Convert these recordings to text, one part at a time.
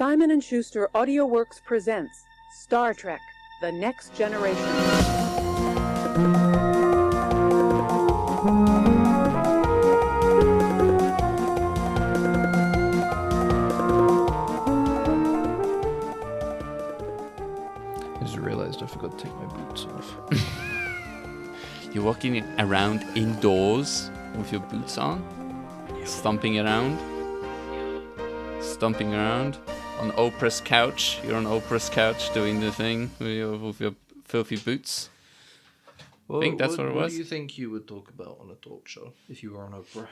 Simon & Schuster AudioWorks presents Star Trek: The Next Generation. I just realized I forgot to take my boots off. You're walking around indoors with your boots on, stomping around on Oprah's couch. You're on Oprah's couch doing the thing with your filthy boots. I think that's what it was. What do you think you would talk about on a talk show if you were on Oprah?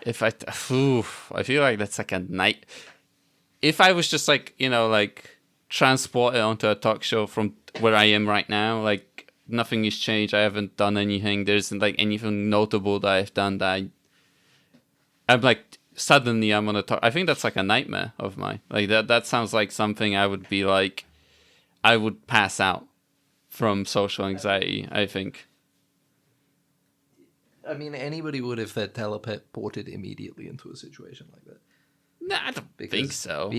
I feel like that's like a night. If I was just like, transported onto a talk show from where I am right now, like nothing has changed. I haven't done anything. There isn't like anything notable that I've done that I'm like, suddenly I'm on a talk. I think that's like a nightmare of mine. Like that sounds like something I would be like, I would pass out from social anxiety, I think. I mean, anybody would if they're teleported immediately into a situation like that. Nah, I don't think so.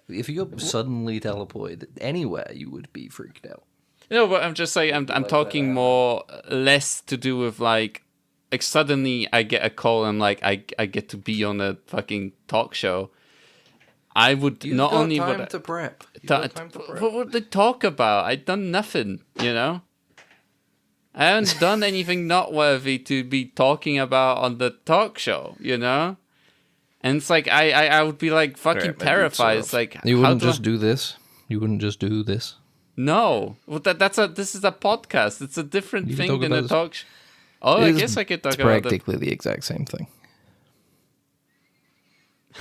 If you're suddenly teleported anywhere, you would be freaked out. No, but I'm just saying, I'm talking more, less to do with like suddenly I get a call and like I get to be on a fucking talk show. I would not only time would to prep. What would they talk about? I've done nothing, I haven't done anything not worthy to be talking about on the talk show, And it's like I would be like fucking terrified. It's like you wouldn't just do this. You wouldn't just do this. No, well this is a podcast. It's a different thing than a talk show. Oh, I guess I could talk about it. It's practically the exact same thing.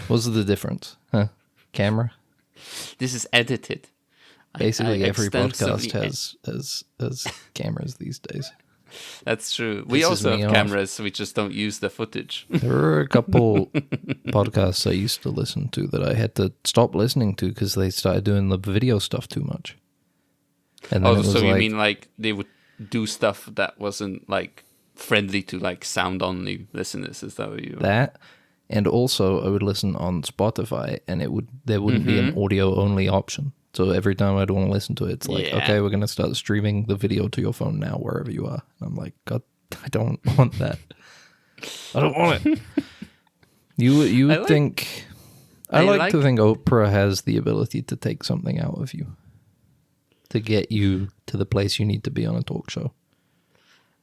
What's the difference? Huh? Camera? This is edited. Basically, every podcast has cameras these days. That's true. We also have cameras. We just don't use the footage. There were a couple podcasts I used to listen to that I had to stop listening to because they started doing the video stuff too much. And then so you mean like they would do stuff that wasn't like friendly to like sound only listeners? Is that what you? That, and also I would listen on Spotify, and there wouldn't be an audio only option. So every time I'd want to listen to it, it's like, okay, we're gonna start streaming the video to your phone now, wherever you are. And I'm like, God, I don't want that. I don't want it. You would think? I like to think Oprah has the ability to take something out of you, to get you to the place you need to be on a talk show.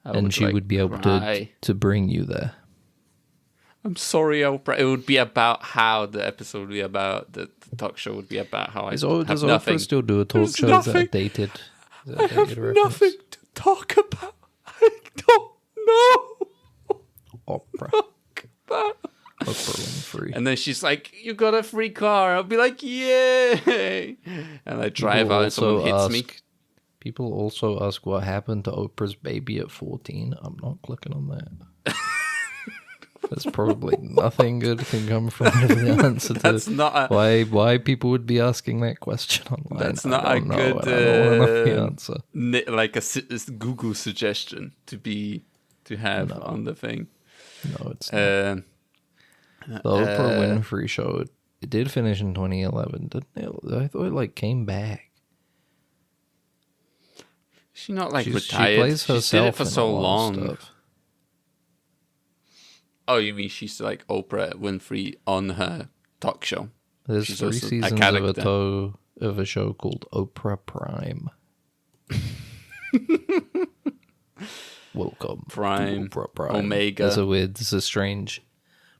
And she would be able to bring you there. I'm sorry, Oprah. It would be about how the episode would be about. The talk show would be about how does Oprah still do a talk show? Is that dated? I have nothing to talk about. I don't know. Oprah. Oprah Winfrey. And then she's like, "You got a free car." I'll be like, "Yay!" And I drive out and someone hits me. People also ask what happened to Oprah's baby at 14. I'm not clicking on that. There's probably nothing good can come from the answer to why people would be asking that question online. That's not a good answer. Like a Google suggestion to have on the thing. No, it's not. The Oprah Winfrey Show, it did finish in 2011, didn't it? I thought it came back. She not retired. She plays herself. She did it for so long. Stuff. Oh, you mean she's like Oprah Winfrey on her talk show? There's 3 seasons of a show called Oprah Prime. Welcome, Prime, to Oprah Prime. Omega. It's a strange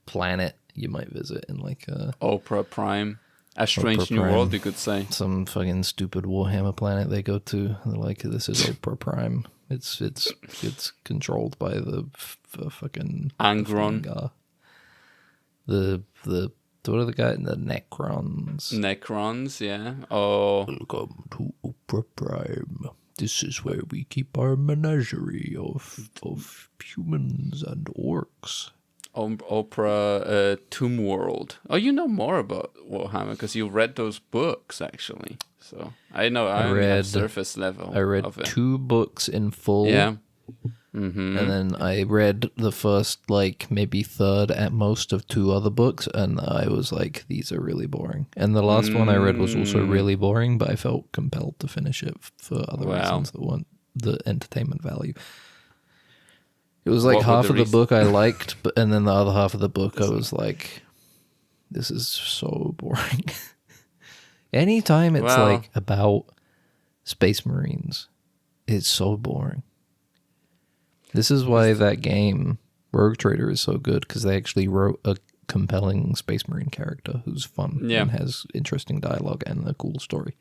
planet you might visit in like Oprah Prime. A strange new world, you could say. Some fucking stupid Warhammer planet they go to. They're like, this is Oprah Prime. It's controlled by the fucking Angron. The what are the guys? The Necrons. Necrons, yeah. Oh. Welcome to Oprah Prime. This is where we keep our menagerie of humans and orcs. Oprah Tomb World. Oh, you know more about Warhammer because you read those books, actually. So I know I read surface level. I read 2 books in full. Yeah. Mm-hmm. And then I read the first, like, maybe third at most of 2 other books, and I was like, these are really boring. And the last one I read was also really boring, but I felt compelled to finish it for other reasons that weren't the entertainment value. It was like half of the book I liked, and then the other half of the book I was like, this is so boring. Anytime it's like about Space Marines, it's so boring. This is why that game, Rogue Trader, is so good, because they actually wrote a compelling Space Marine character who's fun and has interesting dialogue and a cool story.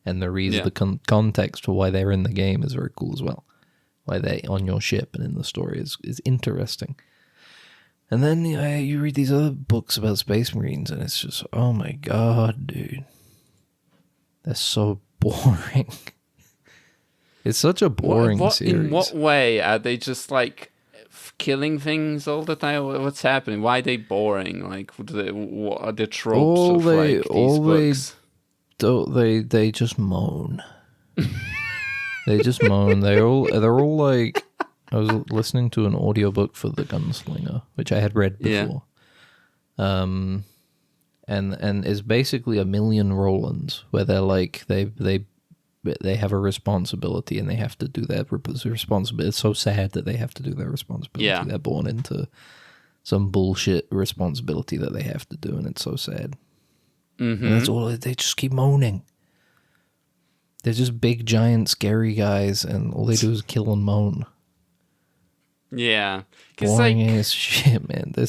And the reason, the context for why they're in the game is very cool as well. Why they're on your ship and in the story is interesting. And then you read these other books about Space Marines, and it's just, oh my god, dude. They're so boring. It's such a boring series. In what way? Are they just like killing things all the time? What's happening? Why are they boring? Like, what are the tropes these books? They just moan. They just moan. They're all like, I was listening to an audiobook for The Gunslinger, which I had read before. And it's basically a million Rolands where they're like they have a responsibility and they have to do their responsibility. It's so sad that they have to do their responsibility. Yeah. They're born into some bullshit responsibility that they have to do, and it's so sad. Mm-hmm. And that's all. They just keep moaning. They're just big, giant, scary guys, and all they do is kill and moan. Yeah, boring as shit, man. The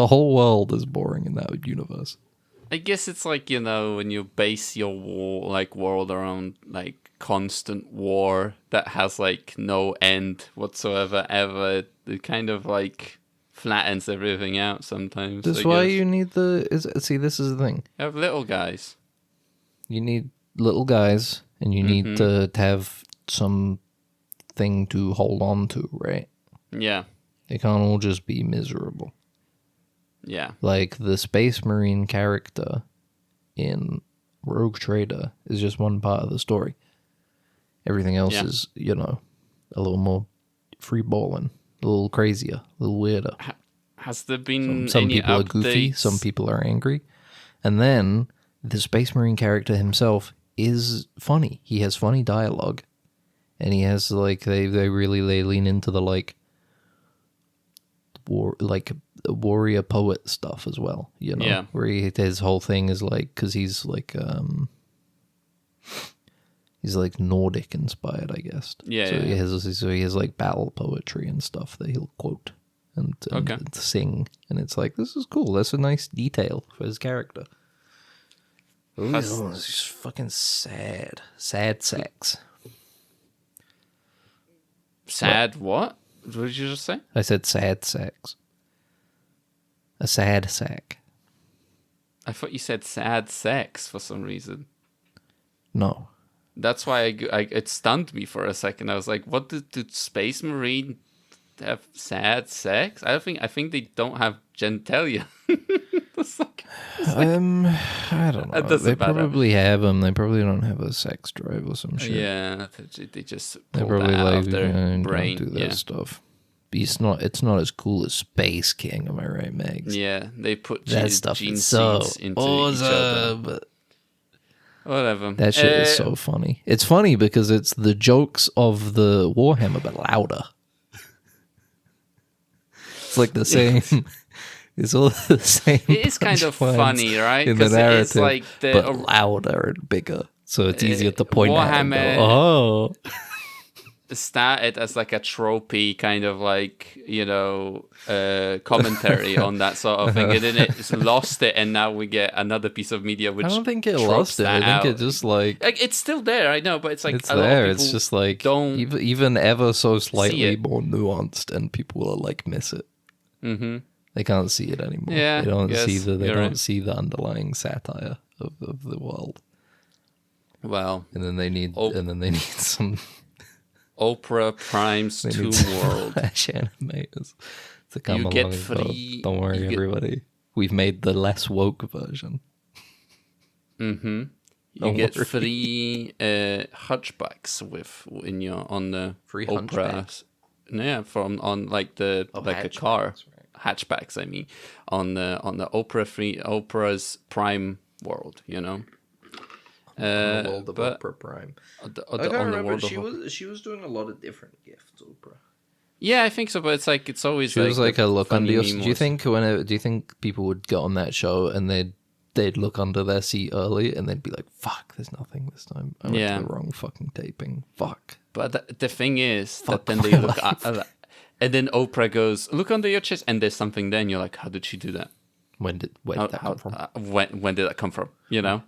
whole world is boring in that universe. I guess it's like, when you base your world around like constant war that has like no end whatsoever ever, it kind of like flattens everything out sometimes. That's why you need see, this is the thing. You have little guys. You need little guys, and you need to have something to hold on to, right? Yeah. They can't all just be miserable. Yeah. Like, the Space Marine character in Rogue Trader is just one part of the story. Everything else is, a little more free-balling, a little crazier, a little weirder. Has there been some any people updates? Are goofy, some people are angry. And then the Space Marine character himself is funny. He has funny dialogue. And he has, like, they lean into the, like, warrior poet stuff as well, where his whole thing is like, because he's like Nordic inspired, I guess. He has like battle poetry and stuff that he'll quote and sing, and it's like, this is cool. That's a nice detail for his character. It's just fucking sad sex. Sad what? What did you just say? I said sad sex. A sad sack. I thought you said sad sex for some reason. No. That's why it stunned me for a second. I was like, what did Space Marine have sad sex? I think they don't have genitalia. I don't know. They probably have them. They probably don't have a sex drive or some shit. Yeah, they just pull that out of their brain. Don't do that stuff. It's not as cool as Space King, am I right, Megs? Yeah, they put that stuff gene is so seeds into each other. Whatever. That shit is so funny. It's funny because it's the jokes of the Warhammer, but louder. It's like the same. It's all the same. It is kind of funny, right? In the narrative, it's like but louder and bigger, so it's easier to point out and go, started as like a tropey kind of like, commentary on that sort of thing, and then it's lost it, and now we get another piece of media which I don't think it lost it. I think it just like it's still there, I know, but it's like it's a lot there. of people it's just like don't even ever so slightly more nuanced, and people will like miss it. Mm-hmm. They can't see it anymore. Yeah, they don't see right. see the underlying satire of the world. Well, and then they need some Oprah Prime's Two World Flash animators to come you along. Get free. Don't worry, everybody. We've made the less woke version. Mm-hmm. You get free hunchbacks on the free Oprah. Yeah, from on like the like a car right. hatchbacks. I mean, on the Opera's Prime world, you know. On the world of but Opera Prime. on I can't on the remember. world She was doing a lot of different gifts, Oprah. Yeah, I think so, but it's like it's always She was like the a look funny under your. meme Do you was- think do you think people would get on that show and they'd look under their seat early and they'd be like, "Fuck, there's nothing this time. I went Yeah. to the wrong fucking taping. Fuck." But the thing is Fuck that then they my look life. and then Oprah goes, "Look under your chest," and there's something there, and you're like, "How did she do that? Where did that come from? When did that come from? You know?"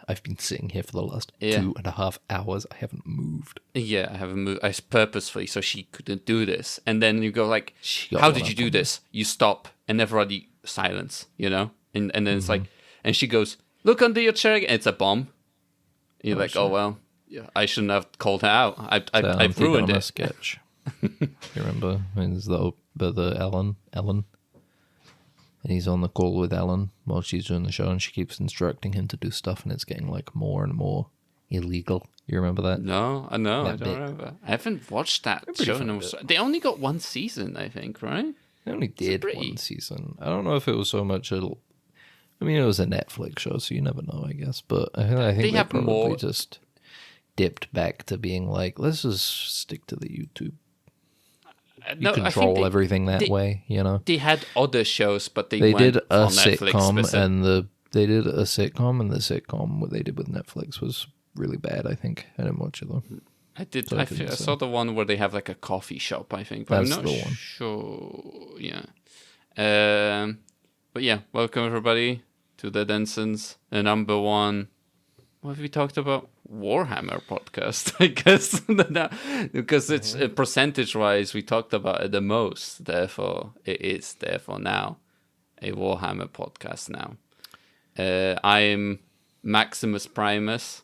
I've been sitting here for the last Yeah. 2.5 hours. I haven't moved. Yeah, I haven't moved. I purposefully so she couldn't do this, and then you go like, She got "How one did you up do on this?" You stop, and everybody silence, you know, and then it's Mm-hmm. like, and she goes, "Look under your chair," and it's a bomb. You're like, shit. "Oh well, yeah, I shouldn't have called her out. So I've ruined on a it." sketch. You remember? There's the Ellen, and he's on the call with Ellen while she's doing the show, and she keeps instructing him to do stuff, and it's getting like more and more illegal. You remember that? No, I know, I That don't bit. remember. I haven't watched that pretty show. fun And they only got one season, I think, right? They only did pretty- one season. I don't know if it was so much I mean, it was a Netflix show, so you never know, I guess. But I think They they have probably more- just dipped back to being like, let's just stick to the YouTube. You control everything that way, you know. They had other shows, but they They went did a on Netflix sitcom, specific. and they did a sitcom, and the sitcom what they did with Netflix was really bad. I think I didn't watch it though. I did. So I I couldn't say. saw the one where they have like a coffee shop. I think, but That's I'm not the one. sure. Yeah. But yeah, welcome everybody to the Ensigns, the number one. What have we talked about? Warhammer podcast, I guess, because it's percentage-wise we talked about it the most. Therefore, it is now a Warhammer podcast. Now, I am Maximus Primus,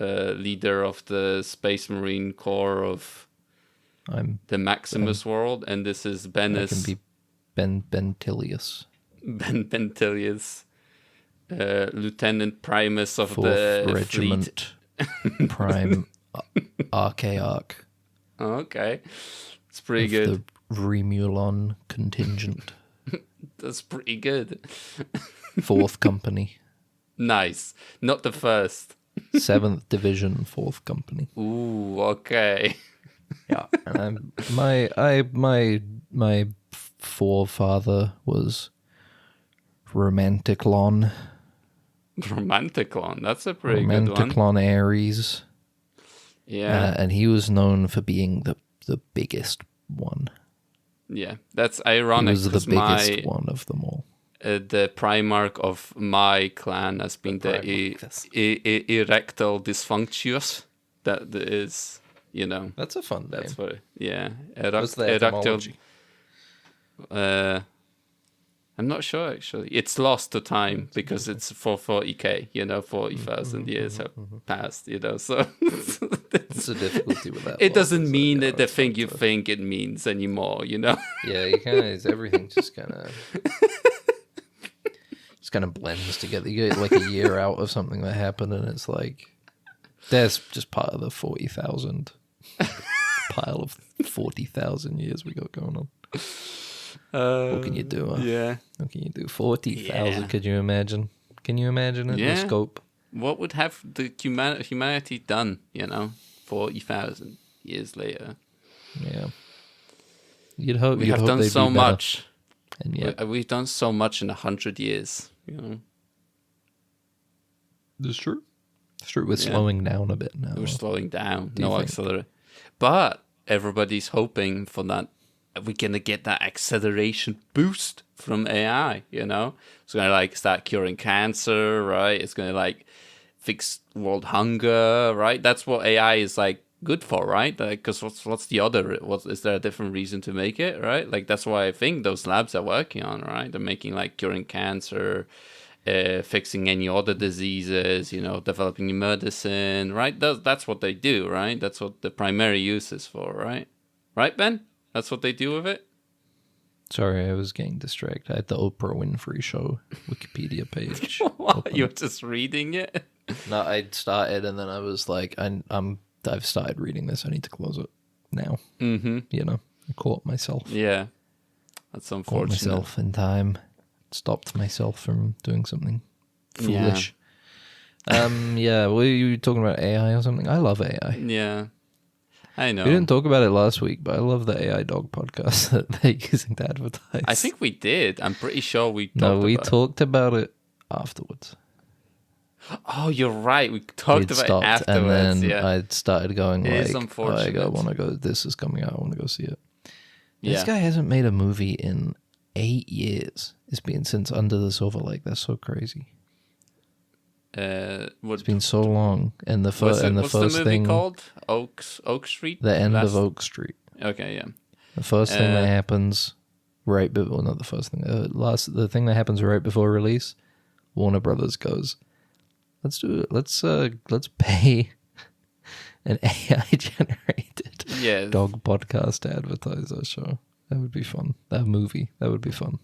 leader of the Space Marine Corps of I'm the Maximus world, and this is I Bennis can be Bentilius, Bentilius, Lieutenant Primus of 4th the fleet. Regiment, Prime Archaearch Oh, okay, it's pretty of good. the Remulon contingent, That's pretty good. 4th Company, Nice. Not the first. 7th Division, 4th Company. Ooh, okay. Yeah, and my forefather was Romanticlon. Romanticlon. That's a pretty good one. Romanticlon Ares. Yeah. And he was known for being the biggest one. Yeah. That's He ironic was the because biggest one of them all. the Primarch of my clan has been the erectile dysfunctious. That is, you know, That's a fun name. that's what, yeah. What's the etymology? I'm not sure actually. It's lost to time because it's for 40k, you know, 40,000 years have passed, you know, so What's the difficulty with that? it doesn't mean that the thing you think it means anymore, you know. Yeah, you kind of everything just kind of blends together. You get like a year out of something that happened, and it's like there's just part of the 40,000 pile of 40,000 years we got going on. What can you do? Yeah. What can you do? 40,000. Yeah. Could you imagine? Can you imagine it? Yeah. The scope. What would have the humanity done, you know, 40,000 years later? Yeah. You'd hope. We you'd have hope done they'd so be better. much. And yet, We've done so much in 100 years, you know. it's true. It's true. We're Yeah. slowing down a bit now. We're slowing down, Do you no think? accelerate. But everybody's hoping for that. We're gonna get that acceleration boost from AI. You know, it's gonna like start curing cancer, right? It's gonna like fix world hunger, right? That's what AI is like good for, right? Because what's the other? Is there a different reason to make it, right? Like that's why I think those labs are working on, right? They're making like curing cancer. Fixing any other diseases, you know, developing new medicine, right? That's what they do, right? That's what the primary use is for, right? Right, Ben? That's what they do with it? Sorry, I was getting distracted. I had the Oprah Winfrey Show Wikipedia page. What? You're just reading it? No, I'd started and then I was like, I've started reading this. I need to close it. now. Mm-hmm. You know, I caught myself. Yeah. That's Caught unfortunate. myself in time. Stopped myself from doing something foolish. Were you talking about AI or something? I love AI. Yeah. I know. We didn't talk about it last week, but I love the AI dog podcast that they're using to advertise. I think we did. I'm pretty sure we talked about it afterwards. Oh, you're right. We talked about it afterwards. And then yeah. I started going It is like, unfortunate. I want to go. This is coming out. I want to go see it. Yeah. This guy hasn't made a movie in 8 years. It's been since Under the Silver Lake. That's so crazy. It's been so long. And the first what's first the movie thing called? Oak Street. The end of Oak Street. Okay, yeah. The first thing that happens right before, not the first thing. The thing that happens right before release. Warner Brothers goes, let's do it. Let's pay an AI generated dog podcast to advertise our show. That would be fun. That would be fun.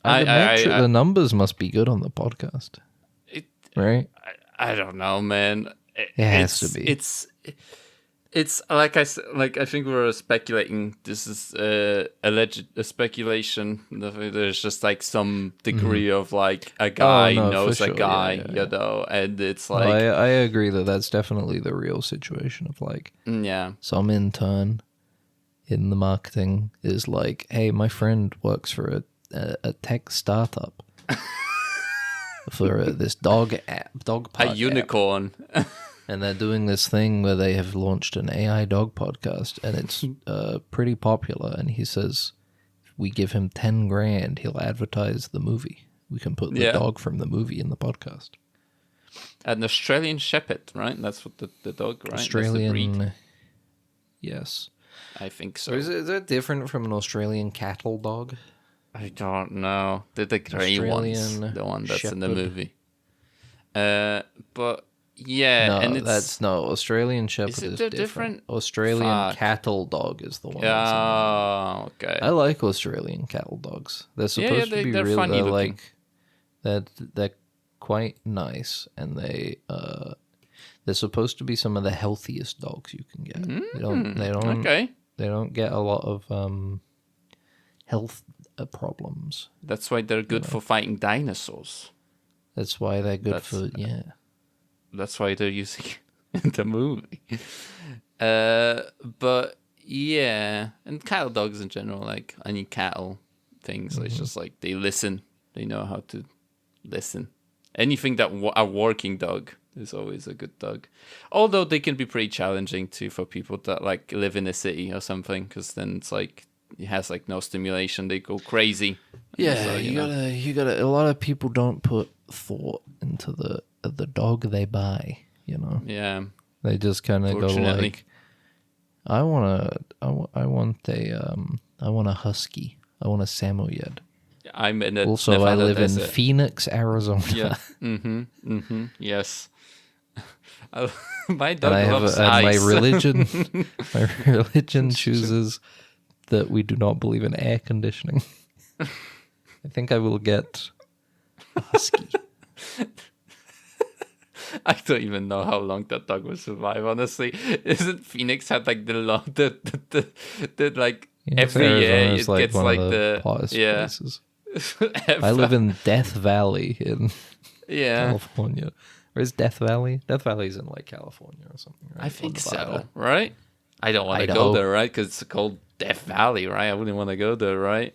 The numbers must be good on the podcast, right? I don't know, man. It has to be. It's like I think we were speculating. This is alleged speculation. There's just like some degree of like a guy knows a guy, you know, and it's like I agree that's definitely the real situation of like some intern in the marketing is like, hey, my friend works for a tech startup for this dog park a unicorn. And they're doing this thing where they have launched an AI dog podcast, and it's pretty popular. And he says, if we give him 10 grand, he'll advertise the movie. We can put the dog from the movie in the podcast. An Australian Shepherd, right? That's what the dog, right? Australian, yes. I think so. Is it different from an Australian cattle dog? I don't know. They're the grey ones, the one that's in the movie. But yeah, no, and it's Australian Shepherd is different. Australian cattle dog is the one. Oh, okay. I like Australian cattle dogs. They're supposed to be they're really funny looking. They're quite nice, and they're supposed to be some of the healthiest dogs you can get. They don't get a lot of health problems. That's why they're good for fighting dinosaurs. That's why they're good for That's why they're using it in the movie. But yeah, and cattle dogs in general, like any cattle things, it's just like they listen. They know how to listen. Anything that a working dog is always a good dog. Although they can be pretty challenging too for people that like live in a city or something, because then it's like it has like no stimulation. They go crazy. Yeah, so, you gotta. A lot of people don't put thought into the dog they buy. You know. Yeah. They just kind of go like, I want a husky. I want a Samoyed. I'm in it. Also, I live in Phoenix, Arizona. Yeah. Yes. My dog and loves ice. My religion chooses that we do not believe in air conditioning. I think I will get a husky. I don't even know how long that dog will survive. Honestly, isn't Phoenix had like the like every year it gets like the places. I live in Death Valley in California. Or is Death Valley? Death Valley's in like California or something, right? I think so, right? I don't want to go there, right? Because it's called Death Valley, right? I wouldn't want to go there, right?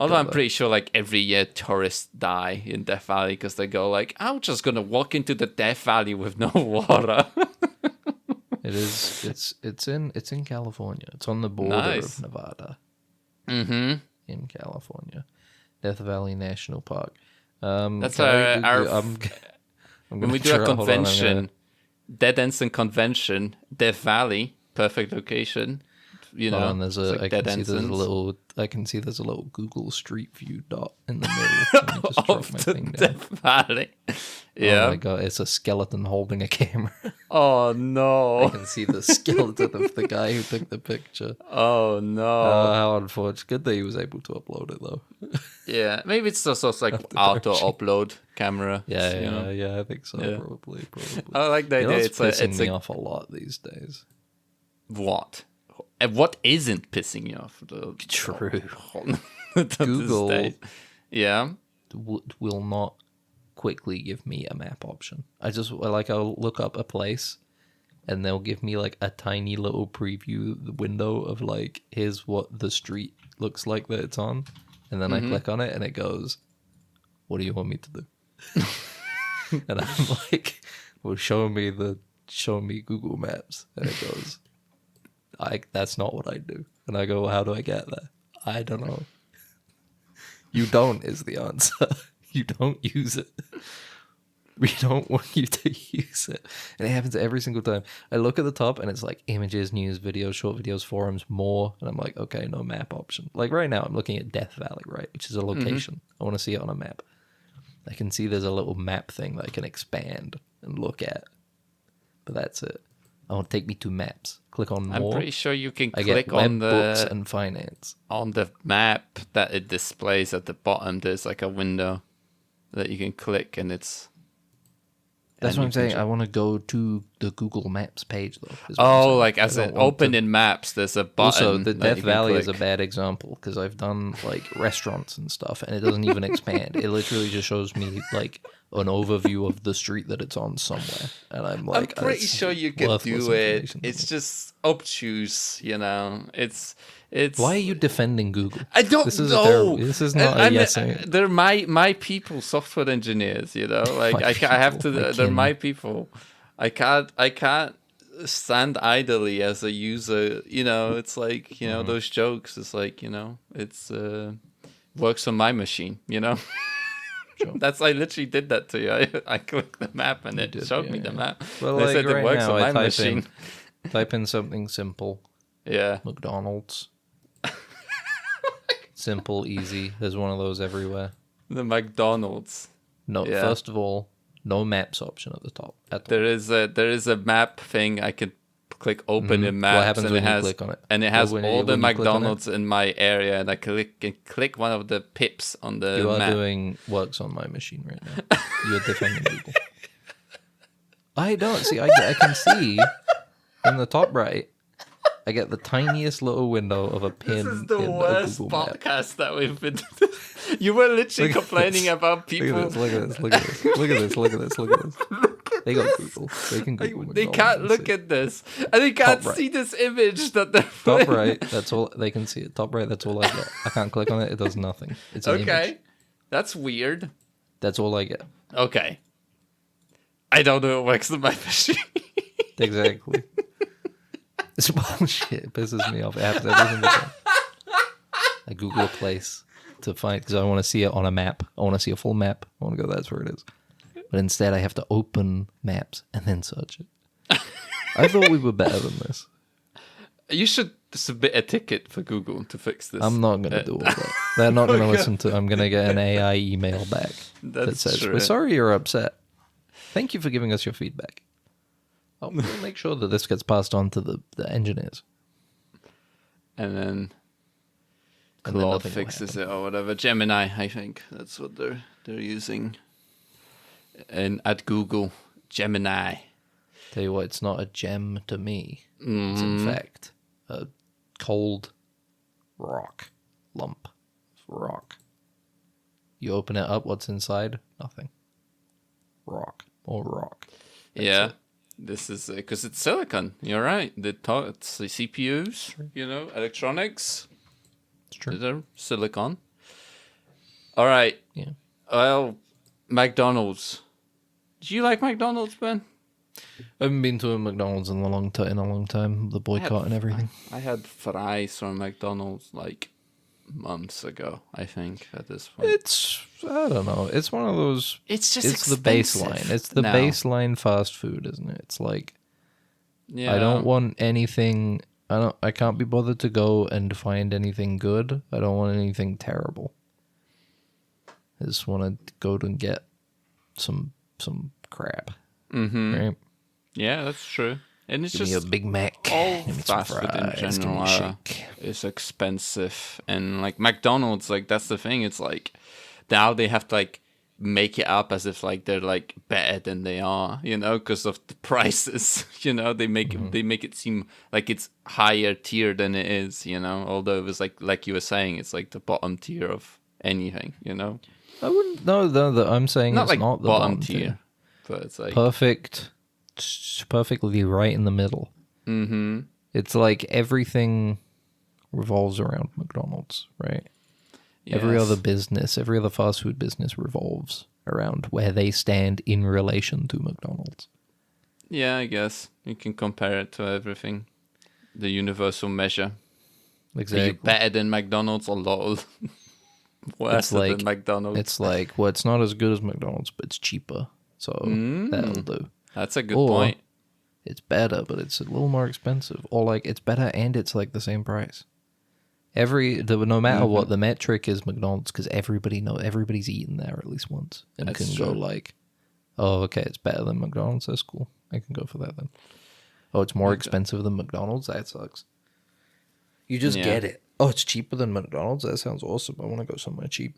Although I'm pretty sure like every year tourists die in Death Valley because they go like, I'm just going to walk into the Death Valley with no water. It is. It's in California. It's on the border of Nevada. Mm-hmm. In California, Death Valley National Park. That's when we do a convention, Dead Ensign convention, Death Valley, perfect location. You know, and there's I can see there's a little Google Street View dot in the middle. Just of the Death Valley. Yeah. Oh my god, it's a skeleton holding a camera. Oh no. I can see the skeleton of the guy who took the picture. Oh no. How unfortunate. Good that he was able to upload it though. Yeah, maybe it's just like auto upload camera. Yeah, I think so. Yeah. Probably. I like the idea. It's pissing me off a lot these days. What? And what isn't pissing you off? True. To Google this day. Yeah. will not quickly give me a map option. I'll look up a place and they'll give me like a tiny little preview window of like, here's what the street looks like that it's on. And then I click on it and it goes, what do you want me to do? And I'm like, well, show me Google Maps. And it goes, that's not what I do. And I go, well, how do I get there? I don't know. You don't is the answer. You don't use it. We don't want you to use it. And it happens every single time. I look at the top and it's like images, news, videos, short videos, forums, more. And I'm like, okay, no map option. Like right now I'm looking at Death Valley, right? Which is a location. I want to see it on a map. I can see there's a little map thing that I can expand and look at. But that's it. Oh, take me to maps. Click on more. I'm pretty sure you can I click get web on books the and finance. on the map that it displays at the bottom. There's like a window that you can click, and it's. That's and what you I'm can saying. I want to go to the Google Maps page, though. Oh, like as I an don't want open to- in Maps, there's a button. Also, the that Death you can Valley is a click. bad example because I've done like restaurants and stuff, and it doesn't even expand. It literally just shows me like an overview of the street that it's on somewhere, and I'm like, I'm pretty "That's sure you can worthless do it. information to It's me." just obtuse, you know. It's. Why are you defending Google? I don't This is know. This is not a yes. They're my people, software engineers. You know, like My I have people, to. my They're kin. my people. I can't stand idly as a user. You know, it's like those jokes. It's like it's works on my machine. You know. Sure. I literally did that to you. I clicked the map and it showed me the map. Well, They like said right it works now, on I my machine. type in something simple. Yeah. McDonald's. Simple, easy. There's one of those everywhere. The McDonald's. No, Yeah. first of all, no maps option at the top. There is a map thing I can click open in maps. What happens and when it you has, click on it? And it has When all you the click on it? McDonald's in my area, and I click one of the pips on the You are map. doing works on my machine right now. You're defending Google. I don't see. I can see in the top right. I get the tiniest little window of a pin. This is the in worst a Google map. podcast that we've been. You were literally Look at complaining this. about people. Look at this. Look at this. Look at this. Look at this. Look at this. They got Google. They can Google. They can't look at this, and they can't Top right. see this image that they're Top putting. right. That's all they can see. It. Top right. That's all I get. I can't click on it. It does nothing. It's an Okay, image. that's weird. That's all I get. Okay, I don't know what works on my machine. Exactly. It's bullshit. It pisses me off. It happens every single time. I Google a place to find because I want to see it on a map. I want to see a full map. I want to go. That's where it is. But instead, I have to open maps and then search it. I thought we were better than this. You should submit a ticket for Google to fix this. I'm not going to do all that. They're not going to listen to. I'm going to get an AI email back that That's says, true. "We're sorry you're upset. Thank you for giving us your feedback. We'll make sure that this gets passed on to the engineers." And then And then Claude nothing will fixes it or whatever. Gemini, I think that's what they're using. And at Google, Gemini. Tell you what, it's not a gem to me. It's in fact a cold rock lump of rock. You open it up, what's inside? Nothing. Rock. More rock. That's Yeah. it. This is because it's silicon. You're right. It's the CPUs, electronics. It's true. They're silicon. All right. Yeah. Well, McDonald's. Do you like McDonald's, Ben? I haven't been to a McDonald's in a long time. The boycott and everything. I had fries from McDonald's like months ago, I think, at this point. I don't know. It's one of those. It's just It's the expensive baseline. It's the now. baseline fast food, isn't it? It's like Yeah. I don't want anything. I can't be bothered to go and find anything good. I don't want anything terrible. I just want to go and get some crap. Mm-hmm. Right? Yeah, that's true. And it's Give me just a Big Mac. all Give me some fast food in fries, give me general a shake. is expensive, and like McDonald's, like that's the thing. It's like now they have to like make it up as if like they're like better than they are, you know, because of the prices. You know, they make it seem like it's higher tier than it is, you know, although it was like you were saying, it's like the bottom tier of anything, you know. I wouldn't. No, I'm saying Not it's like not the bottom bottom tier, but it's like perfectly right in the middle. Mm-hmm. It's like everything revolves around McDonald's, right? Yes. Every other business, every other fast food business revolves around where they stand in relation to McDonald's. Yeah, I guess you can compare it to everything. The universal measure. Exactly. Are you better than McDonald's or lol? Worse than McDonald's. It's like, well, it's not as good as McDonald's, but it's cheaper. So that'll do. That's a good point. It's better, but it's a little more expensive. Or like it's better and it's like the same price. No matter what, the metric is McDonald's because everybody's eaten there at least once and That's can true. go like, oh, okay, it's better than McDonald's. That's cool. I can go for that then. Oh, it's more expensive than McDonald's. That sucks. You just get it. Oh, it's cheaper than McDonald's. That sounds awesome. I want to go somewhere cheap.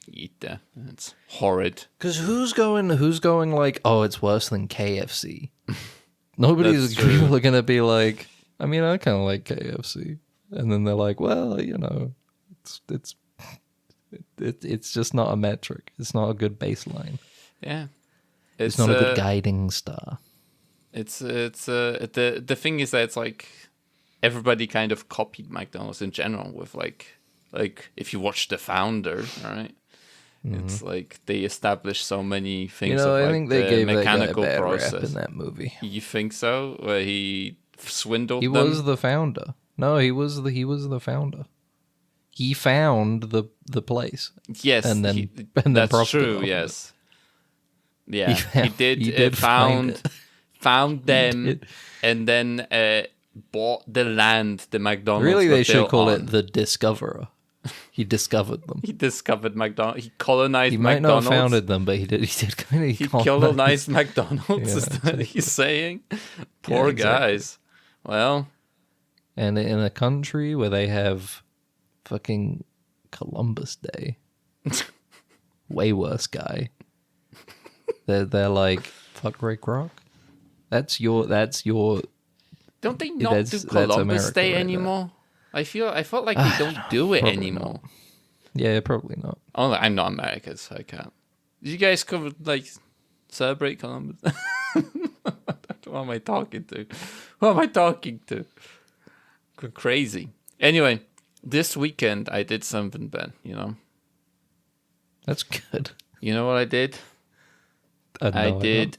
Eat there. It's horrid. Because who's going like, oh, it's worse than KFC. Nobody's really gonna be like, I mean, I kind of like KFC. And then they're like, well, you know, it's just not a metric. It's not a good baseline. Yeah, It's not a good guiding star. The thing is that it's like everybody kind of copied McDonald's in general with like if you watch The Founder, right? It's like they established so many things. You know, of, I like, think they the gave mechanical that guy a bad process rap in that movie. You think so? Where he swindled He them? was the founder. No, he was the founder. He found the place. Yes, and then that's profited true. off of Yes, yeah, He did found them, did. and then bought the land the McDonald's. Really, were they should built call on. it the Discoverer. He discovered them. He discovered McDonald's. He colonized He might McDonald's. not have founded them, but he did kind of. He colonized McDonald's. Yeah, Is that what he's saying? Poor Yeah, exactly. guys. Well, And in a country where they have fucking Columbus Day, way worse guy. They're like, fuck Ray Kroc. That's your. don't they not do Columbus America Day right anymore? I felt like they don't do it Probably anymore. Yeah, probably not. Oh, I'm not American, so I can't. Did you guys cover like celebrate Columbus? What am I talking to? What am I talking to? Go crazy. Anyway, this weekend I did something, Ben. You know. That's good. You know what I did? I did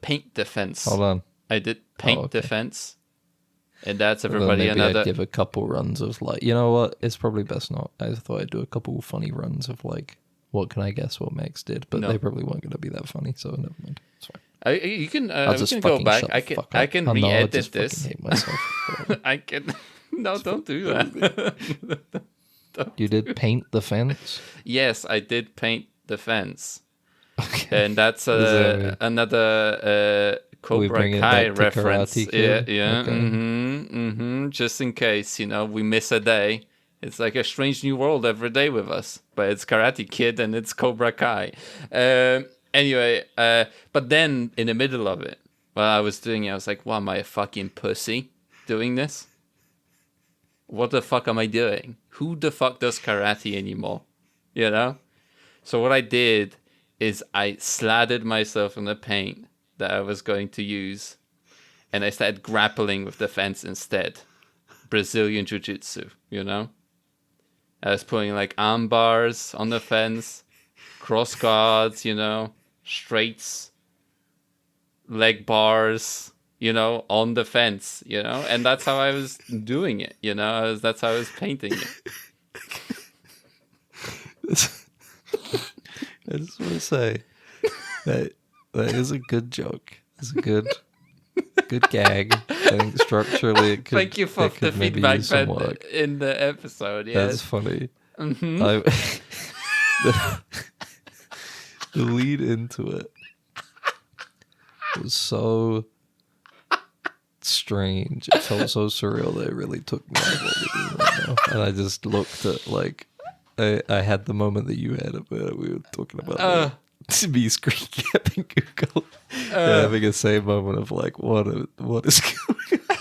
paint defense. Hold on. I did paint okay. defense, and that's Well, everybody maybe another. I'd give a couple runs of like, you know what? It's probably best not. I thought I'd do a couple funny runs of like, what can I guess what Max did? But No. they probably weren't going to be that funny, so never mind. It's fine. You can. I'll We just can go fucking back. shut I the can. fuck I up. can Oh, no, I re-edit just this. fucking hate myself. I can. No, don't do that. You did paint the fence? Yes, I did paint the fence, Okay. and that's that another we Cobra bringing it Kai back to reference. Karate Yeah, Kid? yeah. Okay. Just in case, you know, we miss a day. It's like a strange new world every day with us, but it's Karate Kid and it's Cobra Kai. Anyway, but then in the middle of it, while I was doing it, I was like, "Well, am I a fucking pussy doing this? What the fuck am I doing? Who the fuck does karate anymore? You know?" So what I did is I slathered myself in the paint that I was going to use, and I started grappling with the fence instead. Brazilian Jiu-Jitsu, you know? I was putting like arm bars on the fence, cross guards, you know, straights, leg bars, you know, on the fence, you know? And that's how I was doing it, you know? That's how I was painting it. I just want to say that is a good joke. It's a good gag. I think structurally it could. Thank you for it could the maybe feedback use some Ben, work. in the episode. That's Yes. funny. Mm-hmm. The lead into it was so strange. It felt so surreal that it really took me out of what we're doing right now. And I just looked at like I had the moment that you had about we were talking about me screen capping Google, having a same moment of like, what is going on?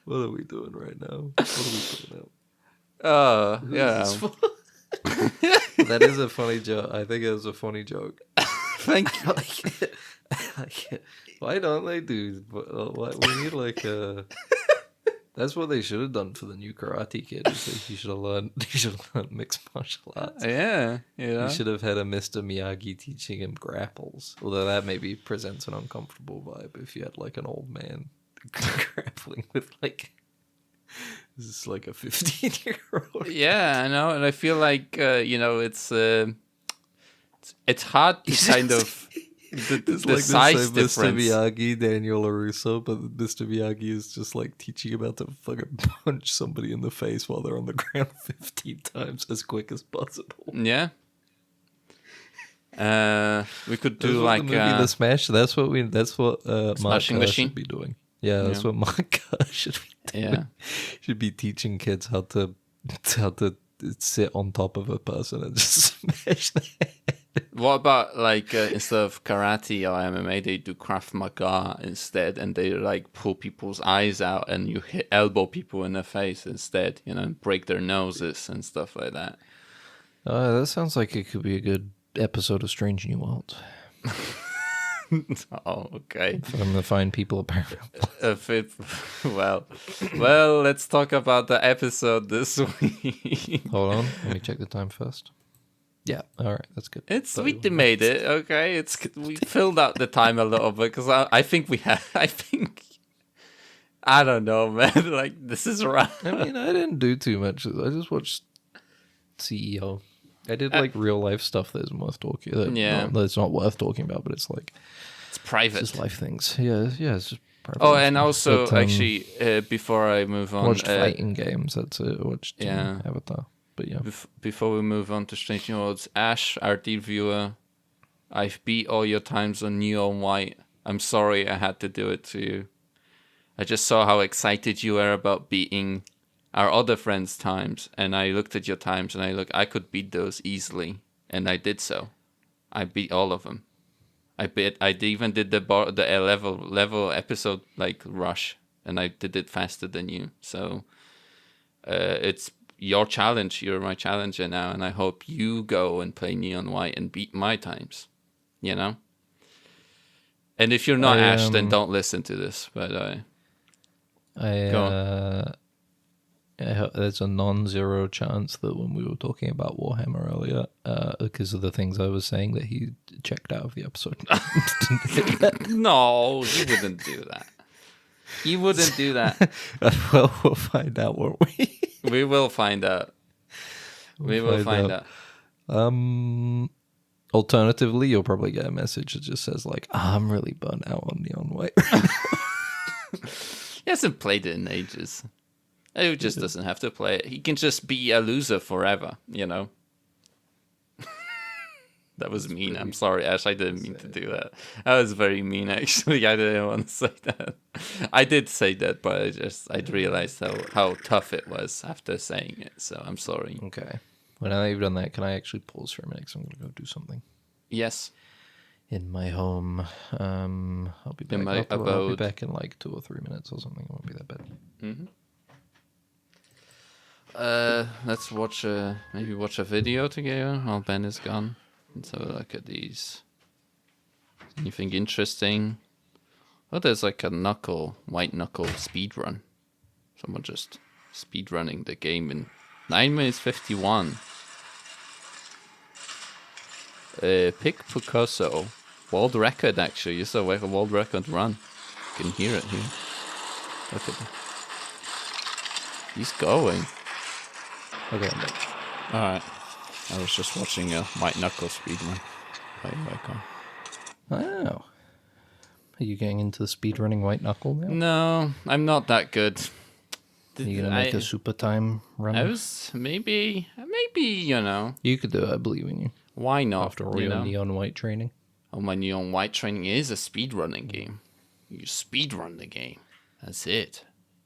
What are we doing right now? What are we putting out? Yeah. That is a funny joke. I think it was a funny joke. Thank you. Like it. Why don't they do? We need like a. That's what they should have done for the new Karate Kid. Is that he should have learned mixed martial arts. Yeah. You should have had a Mr. Miyagi teaching him grapples. Although that maybe presents an uncomfortable vibe if you had like an old man grappling with like. This is like a 15-year-old. Yeah, I know, and I feel like it's hard to kind of the like size Mr. difference. Miyagi, Daniel LaRusso, but Mr. Miyagi is just like teaching him how to fucking punch somebody in the face while they're on the ground 15 times as quick as possible. Yeah. We could do That's what like the movie The Smash. That's what Mark Smashing Machine should be doing. Yeah, that's what Mark should be doing. Yeah. Should be teaching kids how to sit on top of a person and just smash their head. What about like instead of karate or MMA, they do Krav Maga instead, and they like pull people's eyes out, and you elbow people in the face instead, and break their noses and stuff like that. That sounds like it could be a good episode of Strange New Worlds. Oh, okay. For them to find people apparently. Well, let's talk about the episode this week. Hold on, let me check the time first. Yeah, all right, that's good. We made it. Okay, we filled out the time a little bit because I think we have. I don't know, man. Like this is right. I mean, I didn't do too much. I just watched CEO. I did like real life stuff that isn't worth talking. That's not worth talking about, but it's like it's private. It's just life things. Yeah, it's just private. Oh, and also actually, before I move on, watched fighting games. That's it. Watched Avatar. But yeah, before we move on to Strange New Worlds, Ash, our dear viewer, I've beat all your times on Neon White. I'm sorry I had to do it to you. I just saw how excited you were about beating our other friends' times, and I looked at your times, and I could beat those easily, and I did so. I beat all of them. I even did the level episode like rush, and I did it faster than you. So it's your challenge. You're my challenger now, and I hope you go and play Neon White and beat my times. And if you're not Ash, then don't listen to this. But go on. There's a non-zero chance that when we were talking about Warhammer earlier, because of the things I was saying, that he checked out of the episode. No, he wouldn't do that. He wouldn't do that. Well, we'll find out, won't we? We will find out. We will find out. Alternatively, you'll probably get a message that just says like, I'm really burnt out on Neon White. He hasn't played it in ages. He just doesn't have to play it. He can just be a loser forever, That was mean. Really I'm sorry, Ash. I didn't mean to do that. That was very mean, actually. I didn't want to say that. I did say that, but I realized how tough it was after saying it. So I'm sorry. Okay. Well, now that you've done that, can I actually pause for a minute? Because I'm going to go do something. Yes. In my home. I'll be back. In my abode. I'll be back in like 2 or 3 minutes or something. It won't be that bad. Mm-hmm. Let's watch a video together while Ben is gone. Let's have a look at these. Anything interesting? Oh, there's like a white knuckle speed run. Someone just speed running the game in 9 minutes 51. Pick Picasso. World record, actually. It's a world record run. You can hear it here. Look at that. He's going. Okay, I'm back. Alright. I was just watching a white knuckle speedrun. Oh. Are you getting into the speedrunning white knuckle now? No, I'm not that good. Are you going to make a super time run? I was, maybe, You could do it, I believe in you. Why not? After all your neon white training. Oh, my neon white training is a speedrunning game. You speedrun the game. That's it.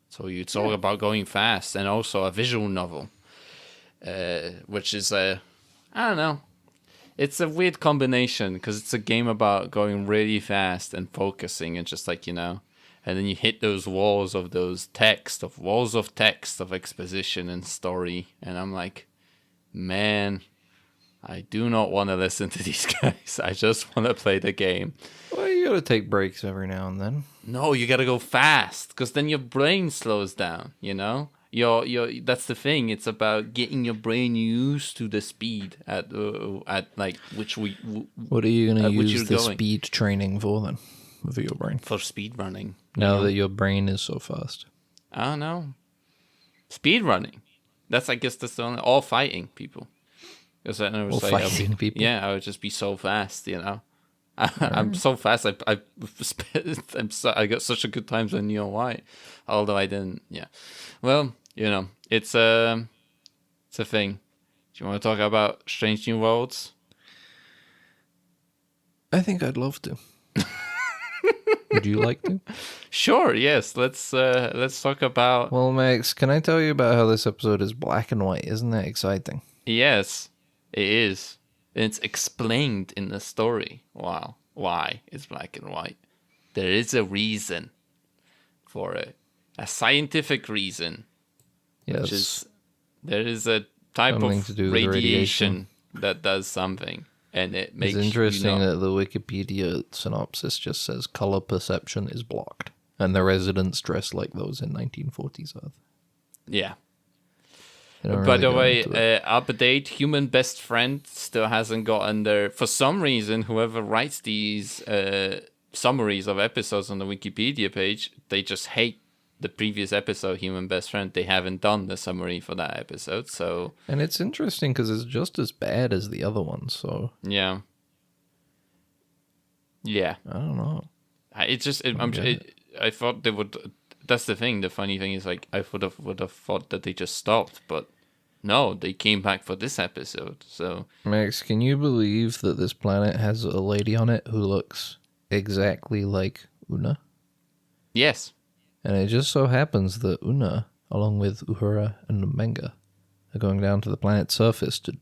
So it's all about going fast, and also a visual novel. which is I don't know. It's a weird combination because it's a game about going really fast and focusing and just like, and then you hit those walls of exposition and story. And I'm like, man, I do not want to listen to these guys. I just want to play the game. Well, you gotta take breaks every now and then. No, you gotta go fast because then your brain slows down, Your that's the thing. It's about getting your brain used to the speed at like which we. What are you gonna use the going. speed training for then? For your brain. For speed running. Now that your brain is so fast. I don't know. Speed running. I guess that's the only all fighting people. Because I never say fighting people. Yeah, I would just be so fast, I'm so fast. I got such a good times on Neo White, although I didn't. Yeah, well, it's a thing. Do you want to talk about Strange New Worlds? I think I'd love to. Would you like to? Sure. Yes. Let's talk about. Well, Max, can I tell you about how this episode is black and white? Isn't that exciting? Yes, it is. And it's explained in the story. Wow. Why it's black and white. There is a reason for it. A scientific reason. Yes. Which is, there is a type Something of to do with radiation that does something. And it makes It's interesting that the Wikipedia synopsis just says color perception is blocked. And the residents dress like those in 1940s Earth. Yeah. By the way, update, human best friend still hasn't gotten there. For some reason, whoever writes these summaries of episodes on the Wikipedia page, they just hate the previous episode, Human Best Friend. They haven't done the summary for that episode, so... And it's interesting because it's just as bad as the other ones, so... Yeah. Yeah. I don't know. I thought they would... That's the thing. The funny thing is, like, I would have thought that they just stopped, but no, they came back for this episode. So, Max, can you believe that this planet has a lady on it who looks exactly like Una? yes, And it just so happens that Una, along with Uhura and Umenga, are going down to the planet's surface to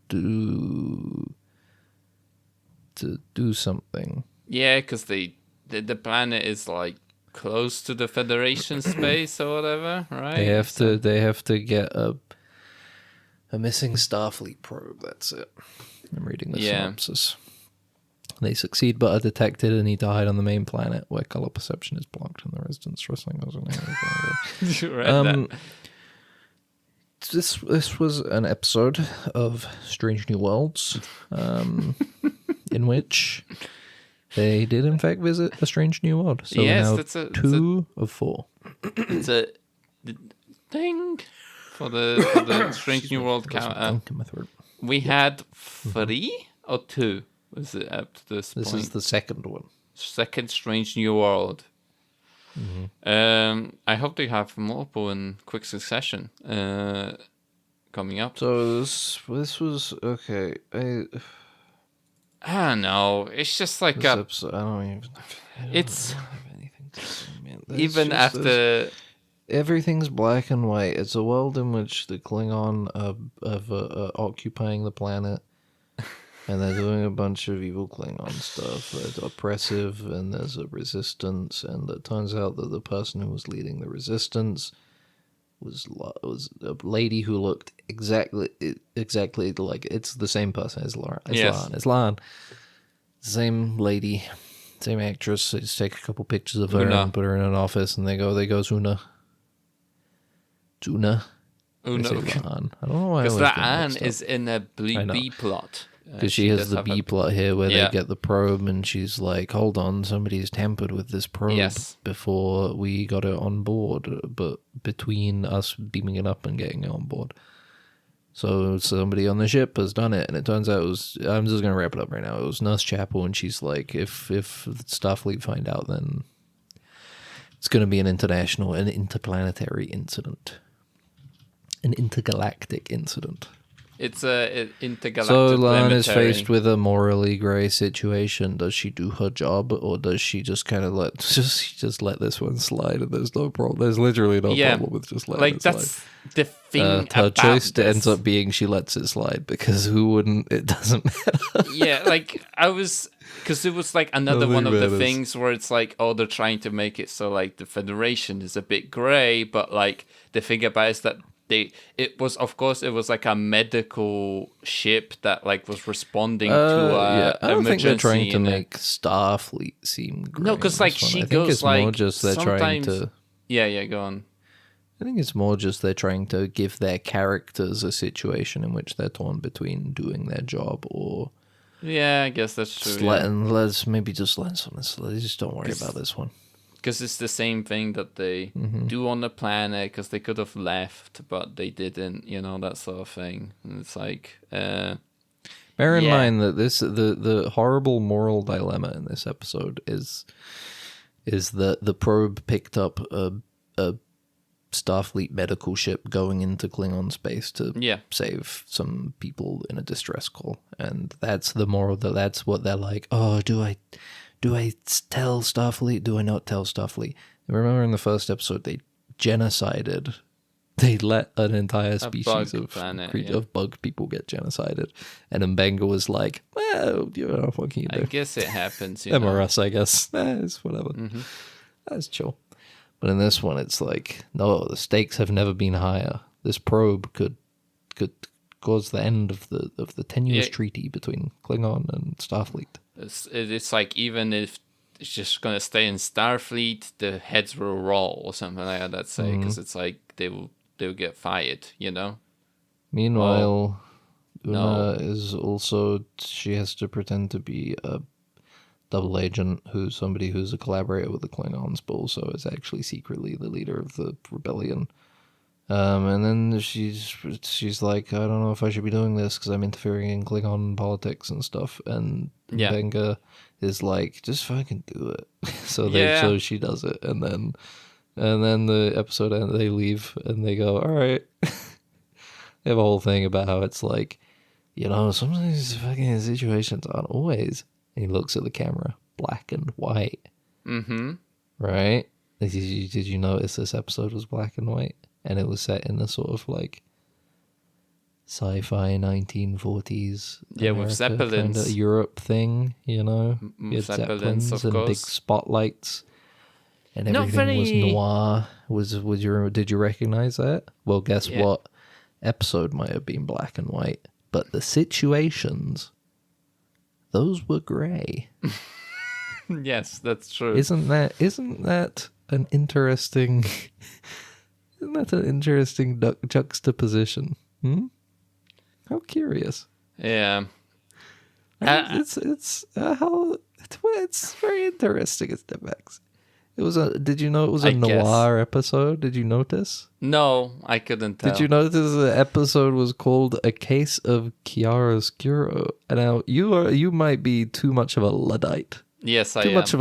do something. yeah, because the planet is like close to the Federation space or whatever, right? They have to get a missing Starfleet probe. That's it. I'm reading the synopsis. They succeed but are detected and need to hide on the main planet where color perception is blocked and the residents wrestling goes on. You read that. This was an episode of Strange New Worlds, in which they did in fact visit a strange new world. So now two of four. It's a thing for the Strange New World count. We had 3 or 2. Was it up to this point? This is the second one. Second Strange New World. Mm-hmm. I hope they have multiple in quick succession coming up. So this was okay. I don't know. It's just like episode, I don't even have anything to say, man. Even after everything's black and white. It's a world in which the Klingon are occupying the planet. And they're doing a bunch of evil Klingon stuff. It's oppressive, and there's a resistance. And it turns out that the person who was leading the resistance was a lady who looked exactly like it's the same person as Lauren. It's Lauren. Same lady, same actress. They just take a couple pictures of her and put her in an office, and they goes Una. It's Una. Una. I don't know why. Because that Anne is in a B plot. Because she has the B plot here where they get the probe and she's like, hold on, somebody's tampered with this probe before we got it on board, but between us beaming it up and getting it on board. So somebody on the ship has done it, and it turns out I'm just going to wrap it up right now. It was Nurse Chapel, and she's like, if Starfleet find out, then it's going to be an interplanetary incident. An intergalactic incident. It's a intergalactic So Lan is planetary. faced with a morally grey situation. Does she do her job, or does she just kind of let this one slide? And there's no problem. There's literally no problem with just letting it slide. That's the thing. Her about choice this. ends up being she lets it slide because who wouldn't? It doesn't matter. Yeah, like because it was like another Nothing one of the matters. things where it's like, oh, they're trying to make it so like the Federation is a bit grey, but like the thing about it is that it was like a medical ship that like was responding to I don't think they're trying to emergency make Starfleet seem grey. No, because like she I think goes it's like more just they're trying sometimes- to. Yeah, go on. I think it's more just they're trying to give their characters a situation in which they're torn between doing their job or Yeah, I guess that's true. just let's maybe just let some. Just don't worry about this one. Because it's the same thing that they do on the planet, because they could have left, but they didn't, that sort of thing. And it's like... Bear in mind that the horrible moral dilemma in this episode is that the probe picked up a Starfleet medical ship going into Klingon space to save some people in a distress call, and that's the moral. That's what they're like. Oh, do I tell Starfleet? Do I not tell Starfleet? Remember in the first episode they genocided. They let an entire species of bug people get genocided, and Mbenga was like, "Well, what can you do? I guess it happens. Them or us, I guess. It's whatever. That's chill." But in this one, it's like, no, the stakes have never been higher. This probe could cause the end of the tenuous treaty between Klingon and Starfleet. It's like, even if it's just gonna stay in Starfleet, the heads will roll or something like that. Say, because it's like they'll get fired. Meanwhile, Una is also, she has to pretend to be a double agent somebody who's a collaborator with the Klingons, but also is actually secretly the leader of the rebellion. And then she's like, I don't know if I should be doing this because I'm interfering in Klingon politics and stuff. And Benga is like, just fucking do it. So she does it, and then the episode ends. They leave and they go, all right. They have a whole thing about how it's like, sometimes fucking situations aren't always. And he looks at the camera, black and white. Mm-hmm. Right? Did you notice this episode was black and white? And it was set in a sort of like sci-fi 1940s. Yeah, with Zeppelins. Kind of Europe thing, You had Zeppelins, of and course. big spotlights. And everything was noir. Did you recognize that? Well, guess what? Episode might have been black and white, but the situations... those were grey. Yes, that's true. Isn't that an interesting juxtaposition? How curious. Yeah. It's very interesting. It's DevX. Did you know it was a noir episode? Did you notice? No, I couldn't tell. Did you notice the episode was called "A Case of Chiaroscuro"? Now you might be too much of a Luddite. Yes, I am. Too much of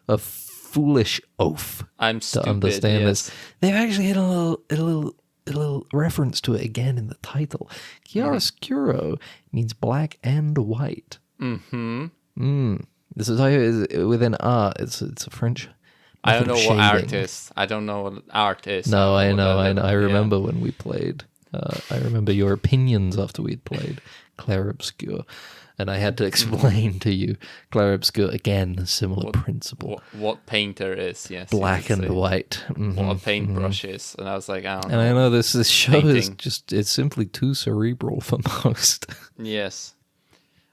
a foolish oaf. I'm stupid, to understand yes. this. They've actually had a little reference to it again in the title. Chiaroscuro means black and white. Mm-hmm. This is within art. It's a French. I don't know what art is. I don't know what art is. No, I know. I remember when we played. I remember your opinions after we'd played Clair Obscur. And I had to explain to you Clair Obscur, again, a similar principle. What painter is, yes. Black and white. Mm-hmm, what a paintbrush is. And I was like, I don't know. And I know this show Painting. it's simply too cerebral for most. Yes.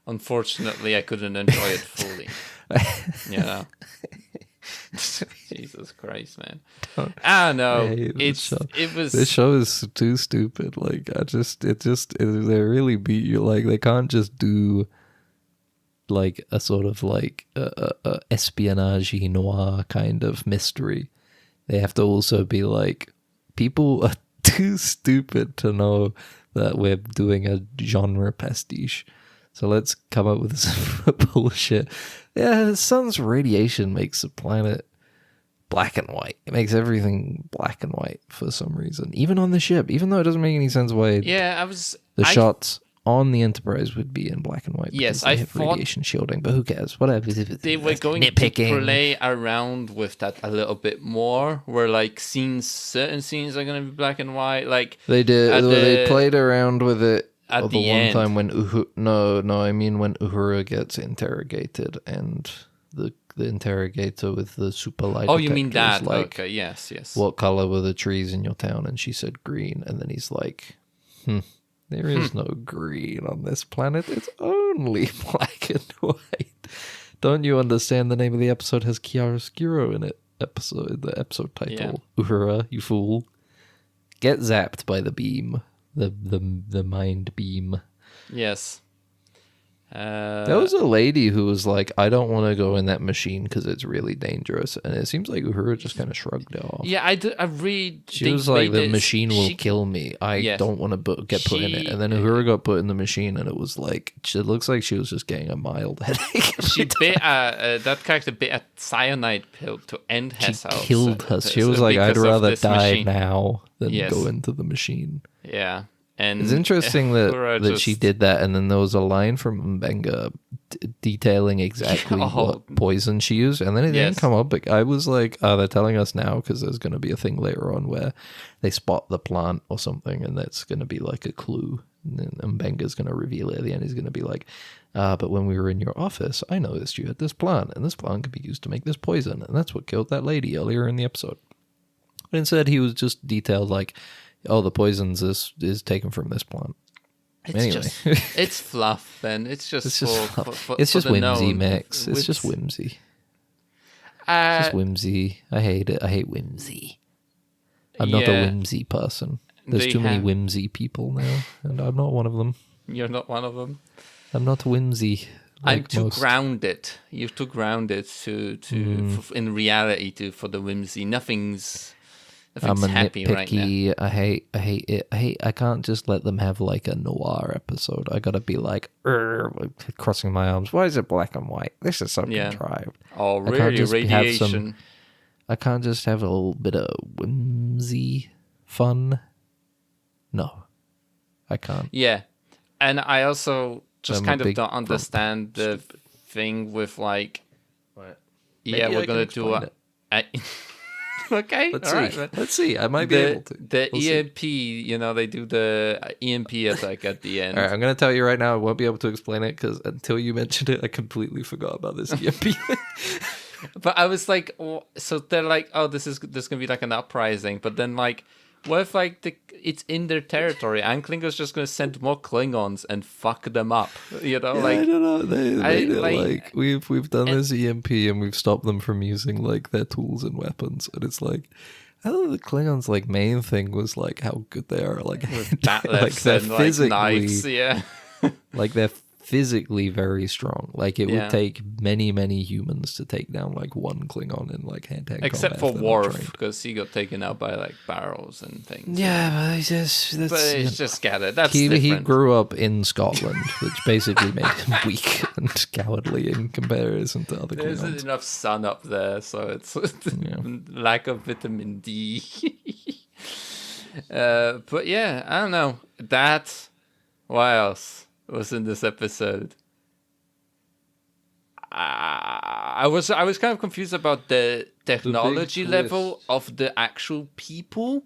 Unfortunately, I couldn't enjoy it fully. Jesus Christ, man. I don't know. This show is too stupid. Like, they really beat you. Like, they can't just do like a sort of like a espionage noir kind of mystery. They have to also be like, people are too stupid to know that we're doing a genre pastiche. So let's come up with some bullshit. Yeah, the sun's radiation makes the planet black and white. It makes everything black and white for some reason. Even on the ship. Even though it doesn't make any sense why Yeah, shots on the Enterprise would be in black and white. Yes, because they I have thought radiation shielding, but who cares? Whatever. they were going to play around with that a little bit more, where like certain scenes are going to be black and white. Like they did. They played around with it at the the one end. time when I mean when Uhura gets interrogated and the interrogator with the super light. Oh, you mean detector is that? like, Okay, yes. what color were the trees in your town? And she said green. And then he's like, there is no green on this planet. It's only black and white. Don't you understand the name of the episode has chiaroscuro in it? The episode title. Yeah. Uhura, you fool. Get zapped by the beam. The mind beam. Yes. There was a lady who was like, I don't want to go in that machine because it's really dangerous. And it seems like Uhura just kind of shrugged it off. Yeah, I really She was like, the machine will kill me. I don't want to get put in it. And then Uhura got put in the machine and it was like, it looks like she was just getting a mild headache. She bit that character bit a cyanide pill to end herself. She killed her. She was like, I'd rather die now than go into the machine. Yeah. And it's interesting that she did that, and then there was a line from Mbenga detailing exactly what poison she used, and then it didn't come up. But I was like, oh, they're telling us now because there's going to be a thing later on where they spot the plant or something, and that's going to be like a clue. And then Mbenga's going to reveal it at the end. He's going to be like, but when we were in your office, I noticed you had this plant, and this plant could be used to make this poison, and that's what killed that lady earlier in the episode. But instead, he was just detailed like, oh, the poisons is taken from this plant. It's fluff. Then it's just it's just whimsy, Max. It's just whimsy. It's just whimsy. I hate it. I hate whimsy. I'm not a whimsy person. There's too many whimsy people now, and I'm not one of them. You're not one of them. I'm not whimsy. I'm too grounded. You're too grounded to in reality for the whimsy. Nothing's I'm a happy nitpicky. Right now. I hate it. I can't just let them have like a noir episode. I gotta be like crossing my arms. Why is it black and white? This is so contrived. Oh, really? Radiation. I can't just have a little bit of whimsy fun. No, I can't. Yeah, and I also just kind of don't understand the thing with like. What? Yeah, we're gonna do a. Okay, Let's see. I might be able to. The EMP, they do the EMP attack at the end. All right, I'm going to tell you right now, I won't be able to explain it because until you mentioned it, I completely forgot about this EMP. But I was like, so they're like, oh, this going to be like an uprising. But then like, what if like it's in their territory and Klingons just going to send more Klingons and fuck them up? I don't know. They like we've done this EMP and we've stopped them from using like their tools and weapons, and it's like I thought the Klingons like main thing was like how good they are, like like they're physically, knives, like they're physically very strong. Like it would take many humans to take down like one Klingon in like hand-to-hand except for Worf, because he got taken out by like barrels and things. Yeah, but it's just scattered. That's he grew up in Scotland, which basically made him weak and cowardly in comparison to other Klingons. There isn't enough sun up there, so it's lack of vitamin D. But yeah, I don't know. What else was in this episode? I was kind of confused about the technology level of the actual people.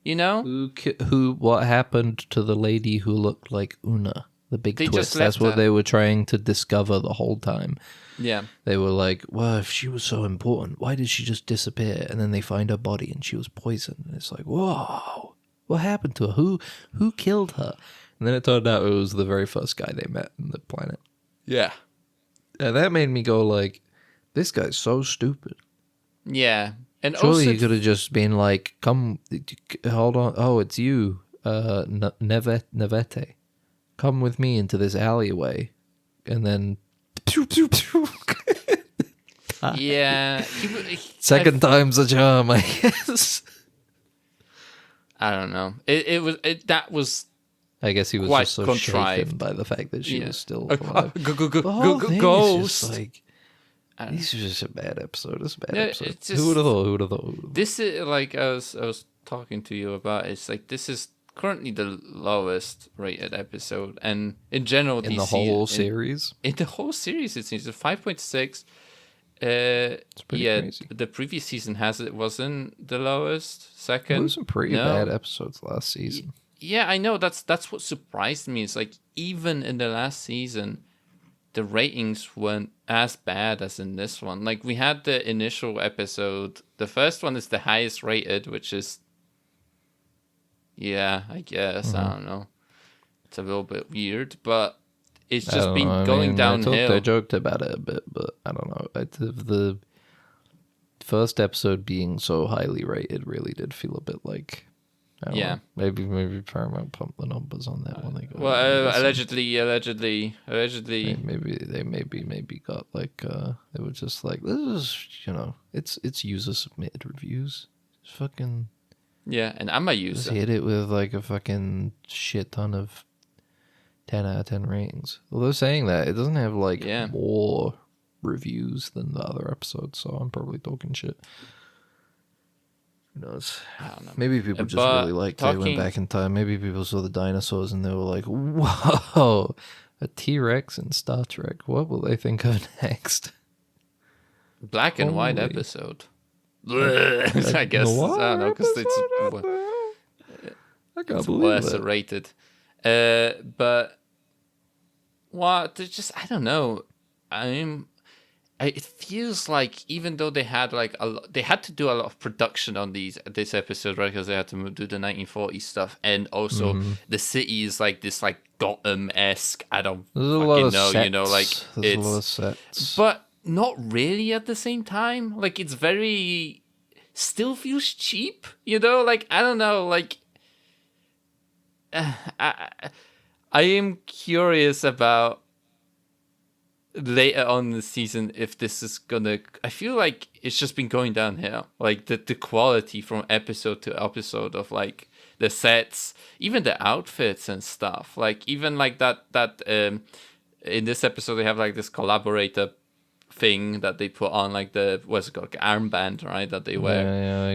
What happened to the lady who looked like Una? The big twist. That's what they were trying to discover the whole time. Yeah. They were like, well, if she was so important, why did she just disappear? And then they find her body and she was poisoned. And it's like, whoa, what happened to her? Who killed her? And then it turned out it was the very first guy they met on the planet. Yeah. And that made me go like, this guy's so stupid. Yeah. And surely he could have just been like, come, hold on. Oh, it's you, Nevete. Come with me into this alleyway. And then... yeah. Second time's a charm, I guess. I don't know. That was... I guess he was just so shaken by the fact that she was still alive. Ghost. Like, these are just a bad episode. It's a bad episode. Who would have thought? This is like I was talking to you about. It's like this is currently the lowest rated episode, and in general, In the whole series? In the whole series, it seems a 5.6. It's pretty crazy. The previous season wasn't the lowest. Second, There were some pretty bad episodes last season. Yeah, I know. That's what surprised me. It's like even in the last season, the ratings weren't as bad as in this one. Like we had the initial episode. The first one is the highest rated, which is, yeah, I guess. I don't know. It's a little bit weird, but it's just been going downhill. I joked about it a bit, but I don't know. The first episode being so highly rated really did feel a bit like, I don't know, maybe Paramount pumped the numbers on that one. Allegedly. Maybe they maybe got like they were just like, this is, it's user submitted reviews. Just fucking and I'm a just user. hit it with like a fucking shit ton of 10 out of 10 ratings. Although saying that, it doesn't have like more reviews than the other episodes, so I'm probably talking shit. Who knows? I don't know. Maybe people just really liked they went back in time. Maybe people saw the dinosaurs and they were like, whoa, a T-Rex in Star Trek. What will they think of next? Black and white episode. I guess. I don't know, because it's worse rated. But what? I don't know. It feels like even though they had like they had to do a lot of production on this episode, right? Because they had to do the 1940s stuff, and also the city is like this like Gotham-esque. I don't fucking know, sets. like There's a lot of sets, but not really at the same time. Like it's very still feels cheap, Like I don't know, like I am curious about later on in the season if this is gonna. I feel like it's just been going downhill. Like the quality from episode to episode of like the sets, even the outfits and stuff. Like even like that in this episode they have like this collaborator thing that they put on, like the what's it called, like armband, right, that they wear,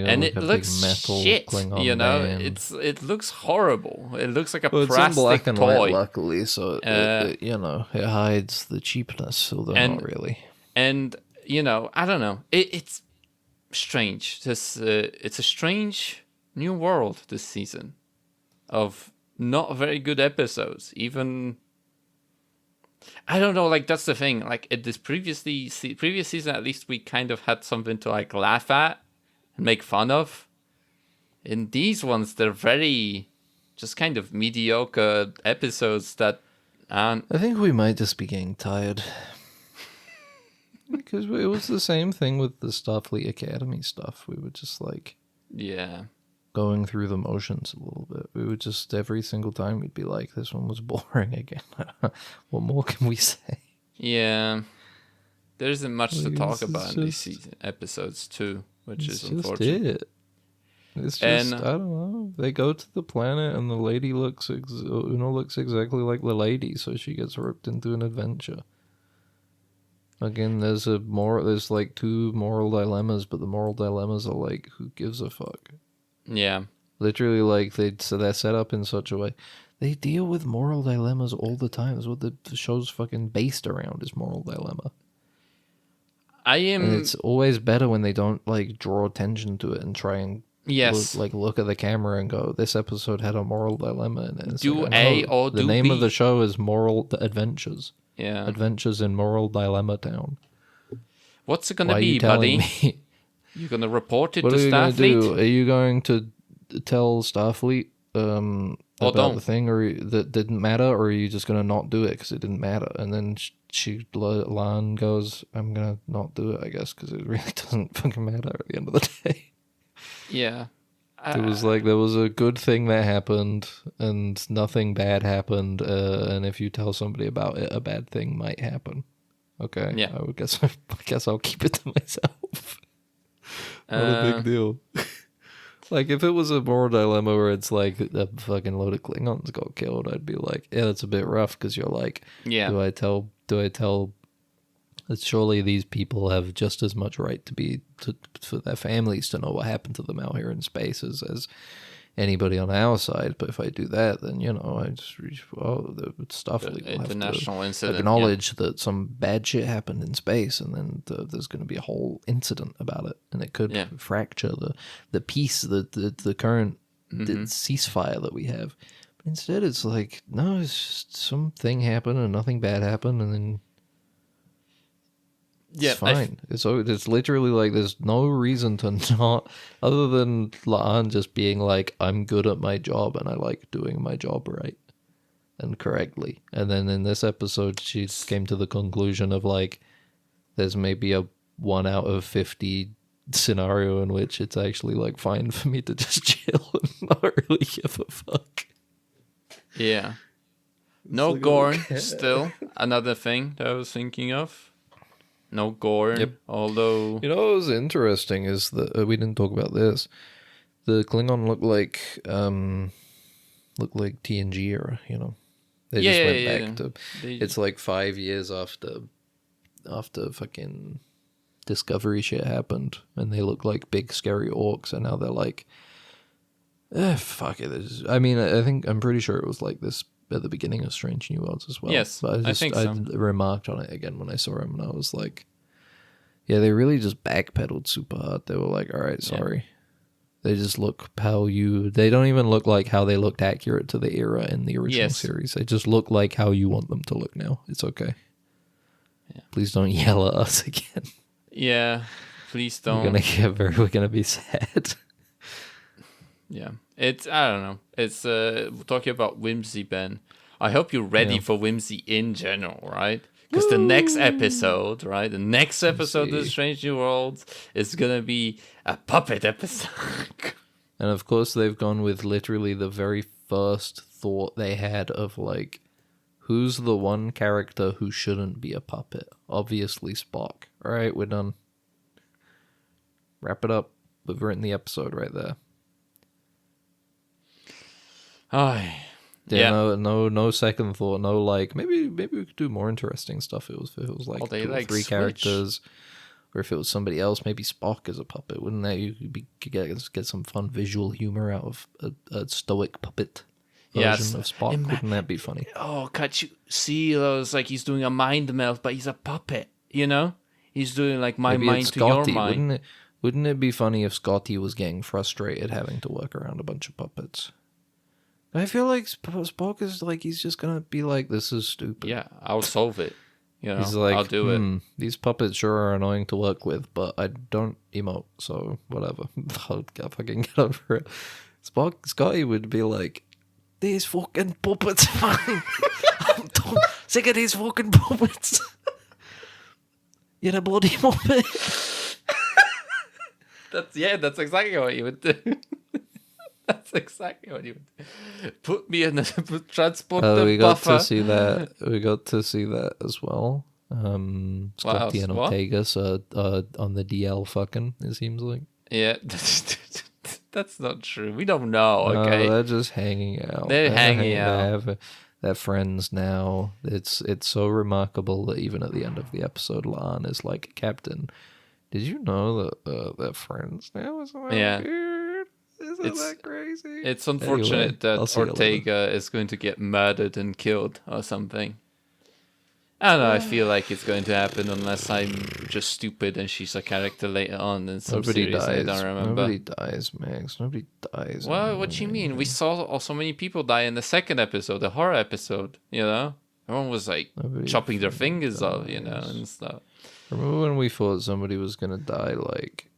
and it looks shit. It looks horrible. It looks like a plastic it's in black and toy. white, luckily, so it hides the cheapness, although not really. And I don't know. It's strange. It's a strange new world this season of not very good episodes. Even I don't know, like that's the thing. Like at this previous season, at least we kind of had something to like laugh at and make fun of. In these ones, they're very just kind of mediocre episodes that aren't. I think we might just be getting tired. Because it was the same thing with the Starfleet Academy stuff. We were just like, going through the motions a little bit. We would just, every single time, we'd be like, this one was boring again. What more can we say? Yeah. There isn't much to talk about in these episodes, too, which is unfortunate. It's just, I don't know. They go to the planet and the lady Una looks exactly like the lady, so she gets roped into an adventure. Again, there's like two moral dilemmas, but the moral dilemmas are like, who gives a fuck? Yeah. Literally, like, they're set up in such a way. They deal with moral dilemmas all the time. That's what the show's fucking based around, is moral dilemma. And it's always better when they don't, like, draw attention to it and try and look at the camera and go, this episode had a moral dilemma in it. The name of the show is Moral Adventures. Yeah. Adventures in Moral Dilemma Town. What's it gonna be, buddy? You're gonna report it to Starfleet? Are you going to tell Starfleet about the thing that didn't matter, or are you just gonna not do it because it didn't matter? And then Lan goes, I'm gonna not do it, I guess, because it really doesn't fucking matter at the end of the day. Yeah. It was like there was a good thing that happened and nothing bad happened, and if you tell somebody about it, a bad thing might happen. Okay, yeah. I guess I'll keep it to myself. Not a big deal. Like if it was a moral dilemma where it's like a fucking load of Klingons got killed, I'd be like, yeah, that's a bit rough, because you're like, do I tell that surely these people have just as much right for their families to know what happened to them out here in space as anybody on our side. But if I do that, then I just the Starfleet will have international to incident, acknowledge that some bad shit happened in space, and then there's going to be a whole incident about it, and it could fracture the peace, the current the ceasefire that we have. But instead, it's like no, it's just something happened and nothing bad happened, and then. It's fine. It's literally like there's no reason to not, other than La'an just being like, I'm good at my job and I like doing my job right and correctly. And then in this episode, she came to the conclusion of like, there's maybe a 1 out of 50 scenario in which it's actually like fine for me to just chill and not really give a fuck. Yeah. No Gorn, still another thing that I was thinking of. No Gorn, although... what was interesting is that we didn't talk about this. The Klingon looked like TNG era, They just went back to... It's like 5 years after fucking Discovery shit happened, and they look like big scary orcs, and now they're like, fuck it. I'm pretty sure it was like this at the beginning of Strange New Worlds as well. Yes, but I think so. I remarked on it again when I saw him, and I was like, yeah, they really just backpedaled super hard. They were like, all right, sorry. They just look they don't even look like how they looked accurate to the era in the original series. They just look like how you want them to look now. It's okay. Yeah. Please don't yell at us again. Yeah, please don't. We're gonna be sad. Yeah, I don't know. It's talking about whimsy, Ben. I hope you're ready for whimsy in general, right? Because the next episode, right? The next episode of Strange New Worlds is gonna be a puppet episode. And of course, they've gone with literally the very first thought they had of like, who's the one character who shouldn't be a puppet? Obviously, Spock. All right, we're done. Wrap it up. We've written the episode right there. No second thought. No, like maybe we could do more interesting stuff. It was like 2 or 3 characters, or if it was somebody else, maybe Spock as a puppet. Wouldn't that you get some fun visual humor out of a stoic puppet version of Spock? Wouldn't that be funny? Oh, can't you see those? Like he's doing a mind melt, but he's a puppet. He's doing like my maybe mind to your mind. Wouldn't it be funny if Scotty was getting frustrated having to work around a bunch of puppets? I feel like Spock is like, he's just gonna be like, this is stupid. Yeah, I'll solve it. He's like, I'll do it. These puppets sure are annoying to work with, but I don't emote, so whatever. I'll fucking get over it. Scotty would be like, these fucking puppets, man. I'm sick of these fucking puppets. You're a bloody muppet. That's exactly what you would do. That's exactly what you would put me in the transport we got buffer. to see that. We got to see that as well. Scotty and Ortegas on the DL fucking, it seems like. Yeah, that's not true. We don't know, okay? No, they're just hanging out. They're hanging out. They're friends now. It's so remarkable that even at the end of the episode, La'an is like, Captain, did you know that they're friends now? Weird. Isn't that crazy? It's unfortunate that Ortega is going to get murdered and killed or something. I don't know, I feel like it's going to happen unless I'm just stupid and she's a character later on in some series. I don't remember. Nobody dies, Max. Nobody dies. Well, what do you mean? We saw so many people die in the second episode, the horror episode, Everyone was like chopping their fingers off, and stuff. Remember when we thought somebody was going to die, like,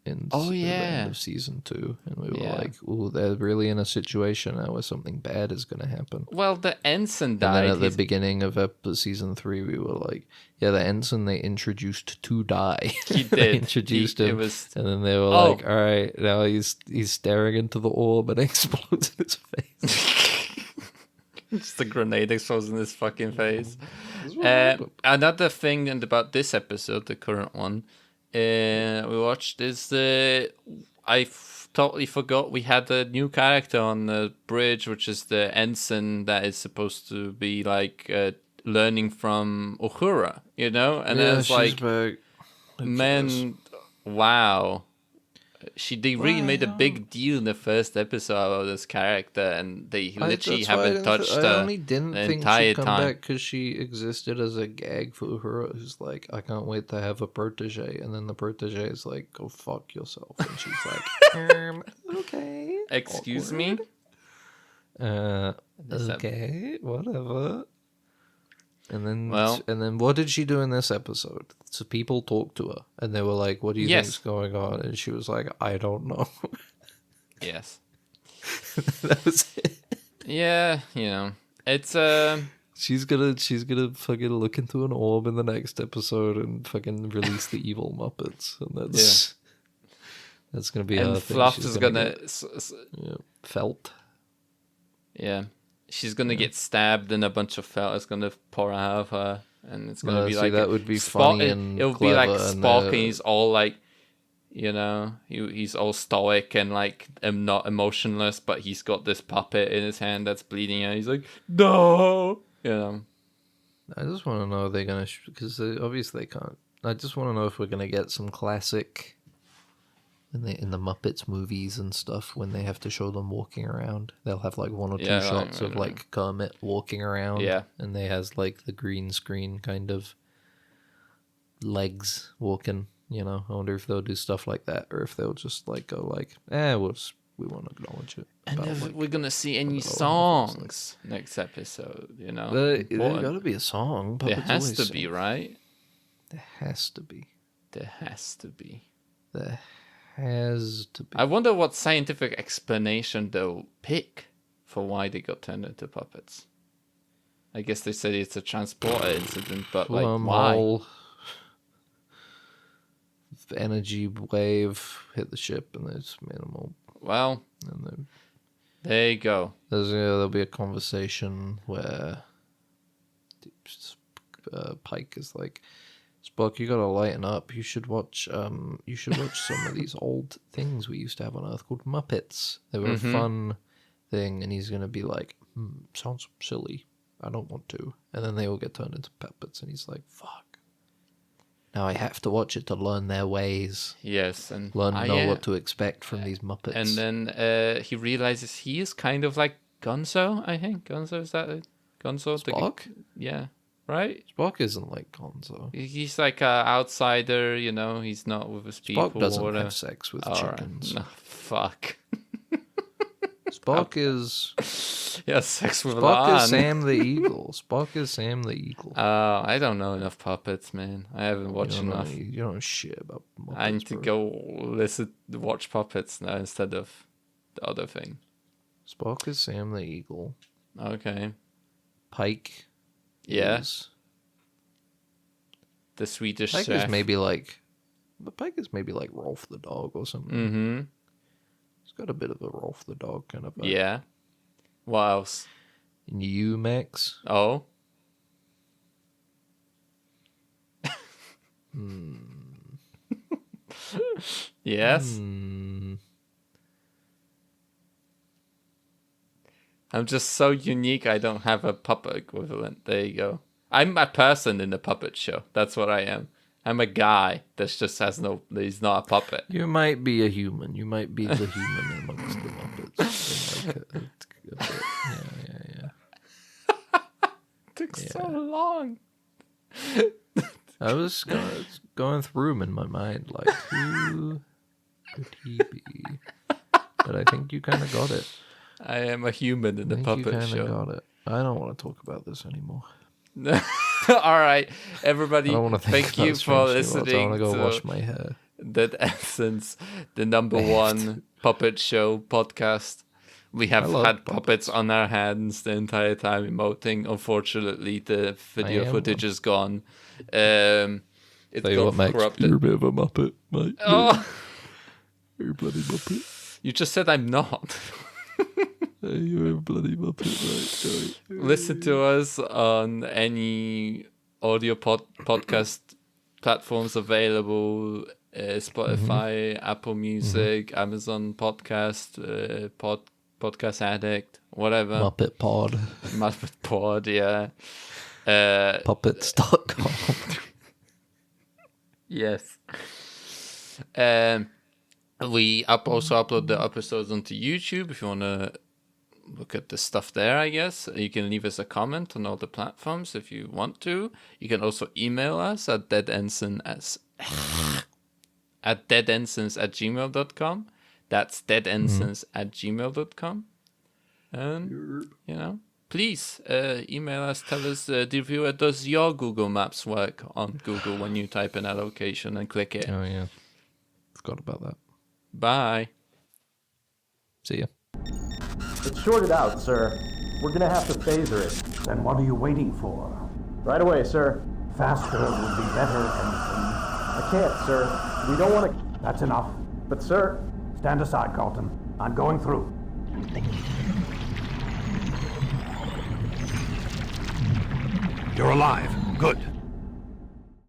in the end of season 2, and we were like, "Ooh, they're really in a situation now where something bad is going to happen." Well, the ensign died. And then at the beginning of season 3, we were like, "Yeah, the ensign they introduced to die." He did. They introduced him, and then they were like, "All right, now he's staring into the orb and explodes in his face." Just a grenade explodes in his fucking face. Another thing about this episode, the current one. We watched is I totally forgot we had a new character on the bridge, which is the ensign that is supposed to be like learning from Uhura, And it's like, back. man, wow. they really made a big deal in the first episode about this character, and they literally haven't touched her I only didn't the think entire she'd come time. back because she existed as a gag for Uhura, who's like, I can't wait to have a protege, and then the protege is like, go fuck yourself, and she's like, okay, Excuse me? okay, whatever. And then, Well- and then, what did she do in this episode? So people talked to her, and they were like, "What do you think's going on?" And she was like, "I don't know." Yes. That was it. Yeah, it's She's gonna fucking look into an orb in the next episode and fucking release the evil Muppets, and that's gonna be her and thing. Fluff She's is gonna get, felt. yeah. She's gonna get stabbed, and a bunch of felt is gonna pour out of her, and it's gonna be like that would be Spock, funny and it'll be like clever, Spock, and he's all like, he's all stoic and like not emotionless, but he's got this puppet in his hand that's bleeding, and he's like, no, I just want to know if they're gonna because obviously they can't. I just want to know if we're gonna get some classic in the Muppets movies and stuff when they have to show them walking around. They'll have like one or two shots of like Kermit walking around. Yeah. And they has like the green screen kind of legs walking, I wonder if they'll do stuff like that or if they'll just like go like, we won't acknowledge it. And But, if like, we're gonna see any about songs next episode, there important. gotta be a song. There Puppets has always to sing. be, right? There has to be. There has to be. There has to be. I wonder what scientific explanation they'll pick for why they got turned into puppets. I guess they said it's a transporter incident, but like, why? Wormhole, energy wave hit the ship, and there's minimal. Well, And then there you go. there'll be a conversation where Pike is like, Spock, you gotta lighten up. You should watch. You should watch some of these old things we used to have on Earth called Muppets. They were a fun thing, and he's gonna be like, sounds silly. I don't want to. And then they all get turned into puppets, and he's like, fuck. Now I have to watch it to learn their ways. Yes, and Know what to expect from these Muppets. And then he realizes he is kind of like Gonzo. I think Gonzo, is that it? Gonzo? Spock? Yeah, right. Spock isn't like Gonzo. He's like an outsider. He's not with his people. Spock doesn't or whatever. have sex with All right. chickens. No, fuck. Spock is Yeah, sex with Spock Lan. is Sam the Eagle. Spock is Sam the Eagle. I don't know enough puppets, man. I haven't watched you don't enough. Know, you don't know shit about Muppets, I need to bro. go watch puppets now instead of the other thing. Spock is Sam the Eagle. Okay. Pike Yeah. is... The Swedish Pike chef. is maybe like... But Pike is maybe like Rolf the Dog or something. Mm-hmm. He's got a bit of a Rolf the Dog kind of... Yeah. What else? You, Max? Oh. Yes. I'm just so unique. I don't have a puppet equivalent. There you go. I'm a person in the puppet show. That's what I am. I'm a guy that just has no. He's not a puppet. You might be a human. You might be the human amongst the Muppets. Like a bit. Yeah. Took so long. I was going through him in my mind, like, who could he be? But I think you kind of got it. I am a human in the You puppet kind show. of got it. I don't want to talk about this anymore. All right, everybody. I don't want to think Thank about you for Strange New Worlds. I listening want to go to wash my hair. That Ensigns, the number one puppet show podcast. We have love had puppets on our hands the entire time emoting. Unfortunately, the video footage is gone. It's got corrupted. You're a bit of a Muppet, mate. Oh, You're a bloody Muppet. you just said I'm not. Hey, you're a bloody Muppet, mate. Listen to us on any audio podcast platforms available. Spotify, Apple Music, Amazon Podcast, Podcast Addict, whatever. Muppet Pod. Muppet Pod, yeah. Puppets.com. Yes. We also upload the episodes onto YouTube if you want to look at the stuff there, I guess. You can leave us a comment on all the platforms if you want to. You can also email us at deadensigns@gmail.com. That's deadensigns@gmail.com. And, please email us, tell us, dear viewer, does your Google Maps work on Google when you type in a location and click it? Oh, yeah. Forgot about that. Bye. See ya. It's shorted out, sir. We're gonna have to phaser it. Then what are you waiting for? Right away, sir. Faster would be better, Ensign. I can't, sir. We don't want to... That's enough. But, sir... Stand aside, Carlton. I'm going through. You're alive. Good.